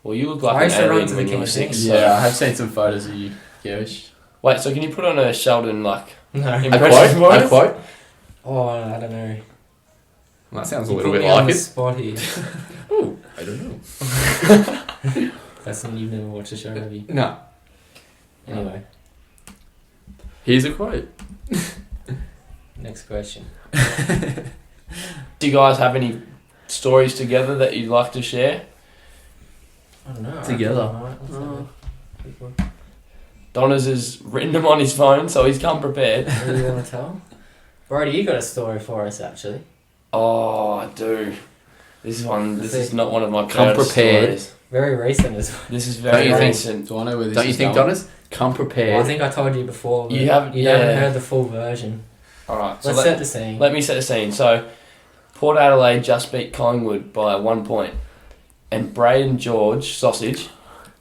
[SPEAKER 2] Well, you look
[SPEAKER 6] I
[SPEAKER 2] like
[SPEAKER 6] used
[SPEAKER 2] an
[SPEAKER 6] to run
[SPEAKER 2] alien
[SPEAKER 6] to the
[SPEAKER 2] when you
[SPEAKER 6] King
[SPEAKER 2] were
[SPEAKER 6] of
[SPEAKER 2] 6.
[SPEAKER 6] Things.
[SPEAKER 2] So.
[SPEAKER 5] Yeah, I have seen some photos of you, Gerrish.
[SPEAKER 2] Wait, so can you put on a Sheldon, like...
[SPEAKER 6] No.
[SPEAKER 2] Impression
[SPEAKER 4] A
[SPEAKER 2] voice?
[SPEAKER 4] quote.
[SPEAKER 6] Oh, I don't know.
[SPEAKER 4] That sounds a
[SPEAKER 6] You
[SPEAKER 4] little
[SPEAKER 6] put
[SPEAKER 4] bit
[SPEAKER 6] me on
[SPEAKER 4] like
[SPEAKER 6] the
[SPEAKER 4] it.
[SPEAKER 6] spot here.
[SPEAKER 4] Ooh, I don't know.
[SPEAKER 6] That's something you've never watched the show, have you?
[SPEAKER 4] No.
[SPEAKER 6] Anyway,
[SPEAKER 4] Here's a quote.
[SPEAKER 6] next question.
[SPEAKER 2] Do you guys have any stories together that you'd like to share?
[SPEAKER 6] I don't know.
[SPEAKER 4] Together.
[SPEAKER 6] Alright, let's have a quick one.
[SPEAKER 2] Donna's has written them on his phone, so he's come prepared.
[SPEAKER 6] What do you want to tell? Brody, you got a story for us, actually.
[SPEAKER 2] Oh, I do. This is not one of my
[SPEAKER 4] Come
[SPEAKER 2] proudest
[SPEAKER 4] prepared.
[SPEAKER 2] stories.
[SPEAKER 6] Very recent as well.
[SPEAKER 2] This is
[SPEAKER 4] Don't
[SPEAKER 2] very
[SPEAKER 4] you think-
[SPEAKER 2] recent.
[SPEAKER 5] Do I know where this
[SPEAKER 4] Don't you
[SPEAKER 5] is
[SPEAKER 4] think,
[SPEAKER 5] going?
[SPEAKER 4] Donis? Come
[SPEAKER 6] Well, I
[SPEAKER 4] prepared.
[SPEAKER 6] think I told you before. But
[SPEAKER 2] You haven't-
[SPEAKER 6] You
[SPEAKER 2] yeah.
[SPEAKER 6] haven't heard the full version.
[SPEAKER 2] Alright, so
[SPEAKER 6] Let's set the scene.
[SPEAKER 2] let me set the scene. So, Port Adelaide just beat Collingwood by 1 point. And Braden George, Sausage,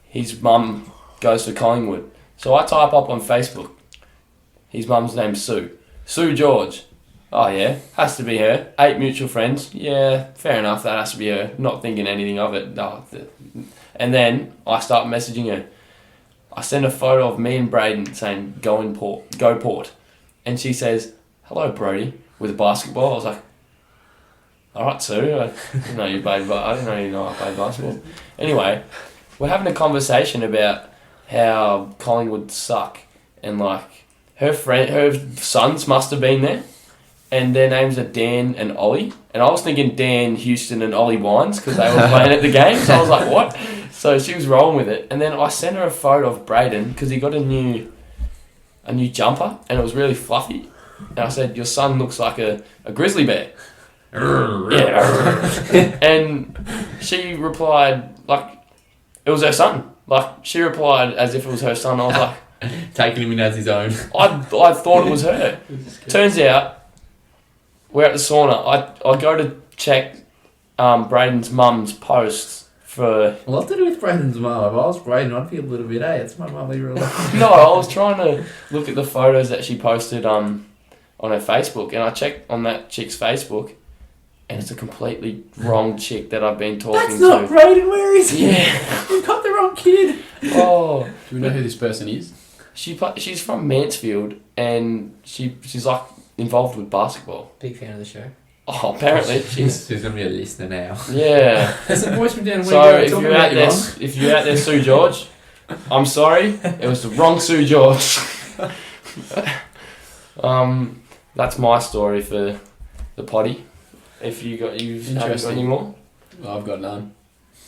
[SPEAKER 2] his mum goes to Collingwood. So I type up on Facebook, his mum's name's Sue. Sue George. Oh yeah, has to be her. 8 mutual friends. Yeah, fair enough, that has to be her. Not thinking anything of it. And then I start messaging her. I send a photo of me and Braden saying, go Port. And she says, hello Brody, with a basketball. I was like, alright Sue, I didn't know you played, but I didn't know you know I played basketball. Anyway, we're having a conversation about how Collingwood suck, and like her sons must have been there, and their names are Dan and Ollie, and I was thinking Dan Houston and Ollie Wines because they were playing at the game, so I was like, what? So she was rolling with it, and then I sent her a photo of Braden because he got a new jumper, and it was really fluffy, and I said, your son looks like a grizzly bear. Yeah. And she replied like it was her son. Like she replied as if it was her son. I was like,
[SPEAKER 4] Taking him in as his own.
[SPEAKER 2] I thought it was her. Turns out we're at the sauna. I go to check Braden's mum's posts for.
[SPEAKER 4] A lot to do with Braden's mum. If I was Braden, I'd be a little bit, hey, it's my mum, leave her alone.
[SPEAKER 2] No, I was trying to look at the photos that she posted on her Facebook, and I checked on that chick's Facebook, and it's a completely wrong chick that I've been talking
[SPEAKER 4] That's not
[SPEAKER 2] to.
[SPEAKER 4] Braden, where is he?
[SPEAKER 2] Yeah.
[SPEAKER 4] You've got the wrong kid.
[SPEAKER 2] Oh.
[SPEAKER 5] Do we know who this person is?
[SPEAKER 2] She's from Mansfield, and she's like involved with basketball.
[SPEAKER 6] Big fan of the show.
[SPEAKER 2] Oh, apparently she's
[SPEAKER 4] She's going to be a listener now.
[SPEAKER 2] yeah.
[SPEAKER 4] There's some boys from down
[SPEAKER 2] So if you're out there, Sue George, I'm sorry, it was the wrong Sue George. That's my story for the potty. If you haven't got
[SPEAKER 5] Interesting.
[SPEAKER 2] any more.
[SPEAKER 5] I've got none.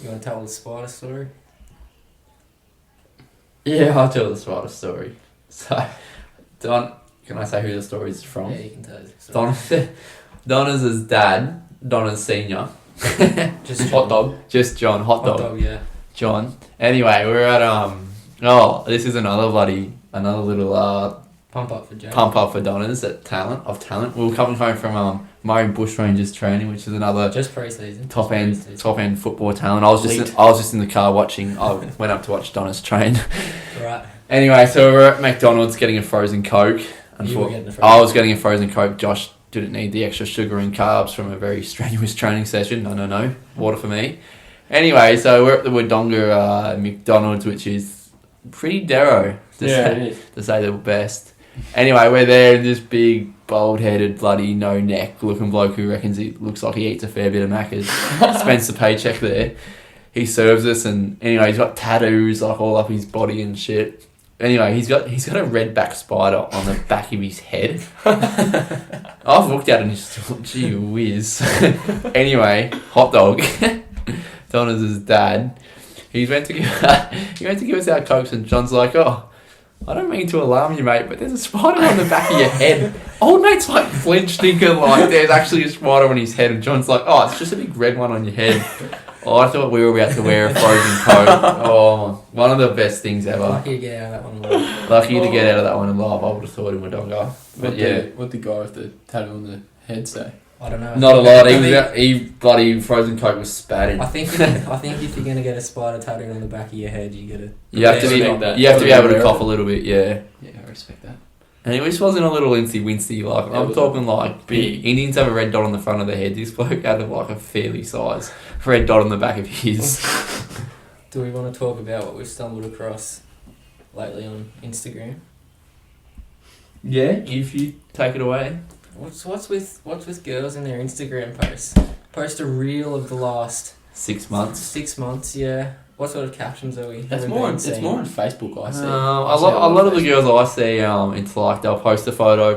[SPEAKER 6] You want to tell the spider story?
[SPEAKER 4] Yeah, I'll tell the spider story. So, can I say who the story is from?
[SPEAKER 6] Yeah, you can tell the story.
[SPEAKER 4] Donna's dad, Donna's senior.
[SPEAKER 6] Just
[SPEAKER 2] Hot dog.
[SPEAKER 4] Just John, hot
[SPEAKER 6] Hot
[SPEAKER 4] dog.
[SPEAKER 6] dog, yeah.
[SPEAKER 4] John. Anyway, we're at this is another little
[SPEAKER 6] Pump up for Joe.
[SPEAKER 4] pump up for Donna's of talent. We were coming home from Murray Bush Rangers training, which is another
[SPEAKER 6] Just pre-season.
[SPEAKER 4] top
[SPEAKER 6] Just
[SPEAKER 4] end
[SPEAKER 6] pre-season.
[SPEAKER 4] football talent. I was just in the car watching. I went up to watch Donna's train.
[SPEAKER 6] Right.
[SPEAKER 4] Anyway, so we're at McDonald's getting a frozen Coke.
[SPEAKER 6] You were getting the
[SPEAKER 4] I was getting a frozen Coke. Josh didn't need the extra sugar and carbs from a very strenuous training session. No. Water for me. Anyway, so we're at the Wodonga McDonald's, which is pretty darrow,
[SPEAKER 2] It is.
[SPEAKER 4] to say the best. Anyway, we're there, and this big, bald-headed, bloody, no-neck looking bloke who reckons he looks like he eats a fair bit of Macca's spends the paycheck there. He serves us, and anyway, he's got tattoos like all up his body and shit. Anyway, he's got a redback spider on the back of his head. I've looked at it and just thought, gee whiz. Anyway, hot dog. Donna's dad. He went to give us our Cokes, and John's like, oh, I don't mean to alarm you, mate, but there's a spider on the back of your head. Old mate's like flinched, thinking like there's actually a spider on his head, and John's like, oh, it's just a big red one on your head. Oh, I thought we were about to wear a frozen coat. Oh, one of the best things ever.
[SPEAKER 6] Lucky to get out of that one alive.
[SPEAKER 4] Lucky to get out of that one alive. I would have thought in Wodonga. But yeah,
[SPEAKER 5] What the guy with the tattoo on the head say?
[SPEAKER 6] I don't know.
[SPEAKER 4] not a lot. He bloody frozen coat was spatting.
[SPEAKER 6] I think if you're gonna get a spider tattooed on the back of your head, you gotta.
[SPEAKER 4] You have to be
[SPEAKER 2] respect that.
[SPEAKER 4] able to cough a little bit. Yeah.
[SPEAKER 5] Yeah, I respect that.
[SPEAKER 4] And he just wasn't a little incy wincy. Like
[SPEAKER 5] Yeah,
[SPEAKER 4] I'm
[SPEAKER 5] but
[SPEAKER 4] talking like
[SPEAKER 2] big.
[SPEAKER 4] Indians have a red dot on the front of their head. This bloke had like a fairly size red dot on the back of his.
[SPEAKER 6] Do we want to talk about what we've stumbled across lately on Instagram?
[SPEAKER 4] Yeah, if you take it away.
[SPEAKER 6] What's with girls in their Instagram posts? Post a reel of the last
[SPEAKER 4] 6 months.
[SPEAKER 6] 6 months, yeah. What sort of captions are we?
[SPEAKER 5] It's
[SPEAKER 6] have we
[SPEAKER 5] more
[SPEAKER 6] been
[SPEAKER 5] on
[SPEAKER 6] seeing?
[SPEAKER 5] Facebook. I see.
[SPEAKER 4] A lot of the girls I see, it's like they'll post a photo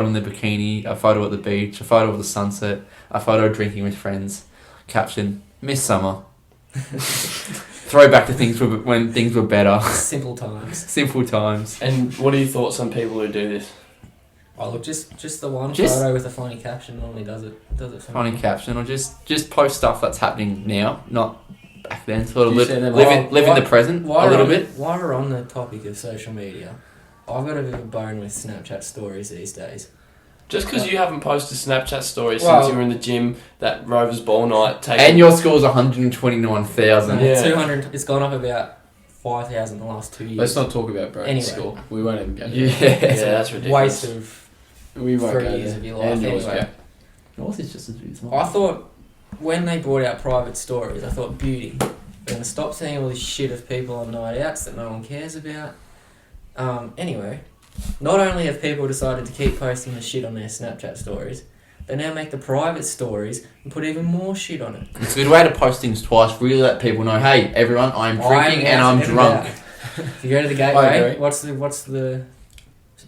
[SPEAKER 4] in the bikini, a photo at the beach, a photo of the sunset, a photo drinking with friends. Caption: Miss Summer. Throwback to when things were better.
[SPEAKER 6] Simple times.
[SPEAKER 4] Simple times.
[SPEAKER 2] And what are your thoughts on people who do this?
[SPEAKER 6] Oh look, just the one
[SPEAKER 4] Just-
[SPEAKER 6] photo with a funny caption normally does it for
[SPEAKER 4] Funny
[SPEAKER 6] me.
[SPEAKER 4] caption, or just post stuff that's happening now, not back then. Sort of
[SPEAKER 5] You
[SPEAKER 4] live
[SPEAKER 5] see them
[SPEAKER 4] in
[SPEAKER 6] all-
[SPEAKER 4] the present
[SPEAKER 6] While
[SPEAKER 4] a
[SPEAKER 6] we're
[SPEAKER 4] little
[SPEAKER 6] on-
[SPEAKER 4] bit.
[SPEAKER 6] While we're on the topic of social media, I've got a bit of a bone with Snapchat stories these days.
[SPEAKER 2] Just because you haven't posted Snapchat stories
[SPEAKER 6] Well-
[SPEAKER 2] since you were in the gym, that Rovers ball night,
[SPEAKER 4] And your score's 129,000.
[SPEAKER 2] Yeah.
[SPEAKER 6] 200. It's gone up about 5,000 in the last 2 years.
[SPEAKER 5] Let's not talk about Braden's
[SPEAKER 6] Anyway.
[SPEAKER 5] score. We won't even go there.
[SPEAKER 4] Yeah.
[SPEAKER 2] that's ridiculous.
[SPEAKER 6] Waste of.
[SPEAKER 5] We won't
[SPEAKER 6] 3
[SPEAKER 5] go
[SPEAKER 6] years
[SPEAKER 5] there.
[SPEAKER 6] of your life
[SPEAKER 5] And yours,
[SPEAKER 6] anyway.
[SPEAKER 4] Yours is just as good as mine.
[SPEAKER 6] I thought when they brought out private stories, I thought beauty. We're going to stop seeing all this shit of people on night outs that no one cares about. Anyway, not only have people decided to keep posting the shit on their Snapchat stories, they now make the private stories and put even more shit on it.
[SPEAKER 4] It's a good way to post things twice. Really let people know, hey, everyone, I'm drinking and
[SPEAKER 6] out
[SPEAKER 4] I'm
[SPEAKER 6] and
[SPEAKER 4] drunk.
[SPEAKER 6] about. If you go to the
[SPEAKER 5] I
[SPEAKER 6] gateway,
[SPEAKER 5] agree.
[SPEAKER 6] what's the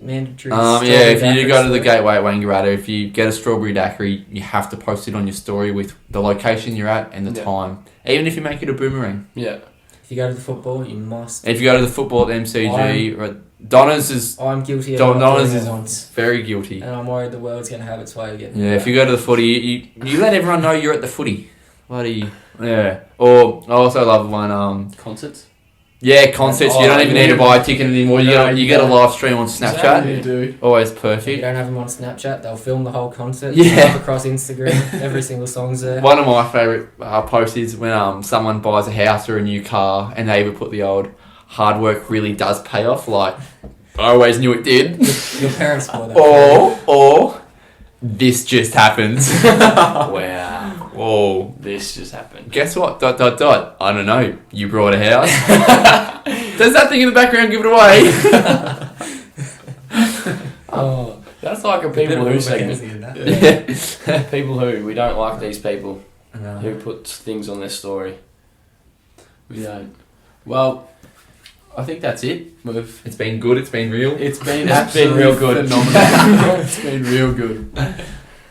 [SPEAKER 6] mandatory?
[SPEAKER 4] Yeah,
[SPEAKER 6] strawberry
[SPEAKER 4] if you
[SPEAKER 6] daiquiri
[SPEAKER 4] go to the
[SPEAKER 6] story?
[SPEAKER 4] gateway at Wangaratta, if you get a strawberry daiquiri, you have to post it on your story with the location you're at and the
[SPEAKER 2] Yeah.
[SPEAKER 4] time. Even if you make it a boomerang.
[SPEAKER 2] Yeah.
[SPEAKER 6] If you go to the football, you must.
[SPEAKER 4] If you go to the football at the MCG, Donna's is
[SPEAKER 6] I'm guilty of
[SPEAKER 4] Donna's
[SPEAKER 6] not doing
[SPEAKER 4] is
[SPEAKER 6] it once,
[SPEAKER 4] very guilty.
[SPEAKER 6] and I'm worried the world's going to have its way again.
[SPEAKER 4] Yeah, if you go to the footy, you let everyone know you're at the footy. Bloody yeah. Or I also love one
[SPEAKER 5] Concerts?
[SPEAKER 4] concerts.
[SPEAKER 2] Oh,
[SPEAKER 4] you don't even need to
[SPEAKER 2] yeah.
[SPEAKER 4] buy a ticket anymore.
[SPEAKER 2] No,
[SPEAKER 4] You
[SPEAKER 2] you
[SPEAKER 4] get a
[SPEAKER 2] don't.
[SPEAKER 4] live stream on Snapchat.
[SPEAKER 2] You do.
[SPEAKER 4] Always
[SPEAKER 6] If you
[SPEAKER 4] perfect.
[SPEAKER 6] don't have them on Snapchat, they'll film the whole concert.
[SPEAKER 4] Yeah.
[SPEAKER 6] Up across Instagram, every single song's there.
[SPEAKER 4] One of my favourite posts is when someone buys a house or a new car and they even put the old hard work really does pay off. Like I always knew it did.
[SPEAKER 6] Your parents bought that.
[SPEAKER 4] or this just happens.
[SPEAKER 2] Wow.
[SPEAKER 4] Whoa.
[SPEAKER 2] This just happened.
[SPEAKER 4] Guess what? ... I don't know. You brought a house. Does that thing in the background give it away?
[SPEAKER 2] Oh, that's like a
[SPEAKER 6] Bit
[SPEAKER 2] people
[SPEAKER 6] of
[SPEAKER 2] who
[SPEAKER 6] a
[SPEAKER 2] segment.
[SPEAKER 6] Mackenzie in that.
[SPEAKER 4] Yeah.
[SPEAKER 2] People who, we don't like these people
[SPEAKER 6] No.
[SPEAKER 2] who put things on their story.
[SPEAKER 5] We don't. Well, I think that's it.
[SPEAKER 4] It's been good. It's been real.
[SPEAKER 5] It's been
[SPEAKER 2] It's been real good.
[SPEAKER 5] phenomenal. It's been real good.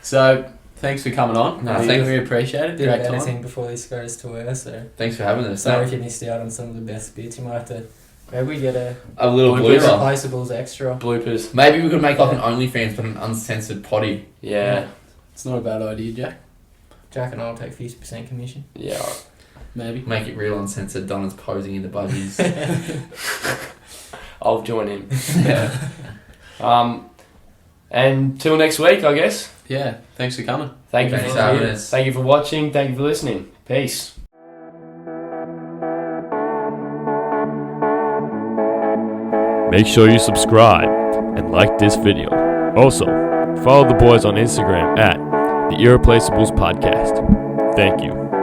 [SPEAKER 5] So, thanks for coming on.
[SPEAKER 4] No,
[SPEAKER 5] we
[SPEAKER 4] thanks.
[SPEAKER 5] really appreciate it.
[SPEAKER 6] Didn't
[SPEAKER 5] Great
[SPEAKER 6] have
[SPEAKER 5] time.
[SPEAKER 6] anything before this goes to air, so
[SPEAKER 4] Thanks for having us.
[SPEAKER 6] sorry if you missed out on some of the best bits. You might have to maybe get a
[SPEAKER 4] A little blooper.
[SPEAKER 6] Irreplaceables extra.
[SPEAKER 2] Bloopers.
[SPEAKER 4] Maybe we could make like an OnlyFans but an uncensored potty.
[SPEAKER 2] Yeah.
[SPEAKER 5] It's not a bad idea, Jack.
[SPEAKER 6] Jack and I'll take 50% commission.
[SPEAKER 2] Yeah. Alright.
[SPEAKER 5] Maybe.
[SPEAKER 4] Make it real uncensored. Donna's posing in the budgies.
[SPEAKER 2] I'll join him.
[SPEAKER 4] Yeah.
[SPEAKER 2] And till next week, I guess.
[SPEAKER 5] Yeah. Thanks for coming.
[SPEAKER 2] Thank you
[SPEAKER 4] Thanks
[SPEAKER 2] for
[SPEAKER 4] for having us.
[SPEAKER 2] Thank you for watching. Thank you for listening. Peace.
[SPEAKER 1] Make sure you subscribe and like this video. Also, follow the boys on Instagram at the Irreplaceables Podcast. Thank you.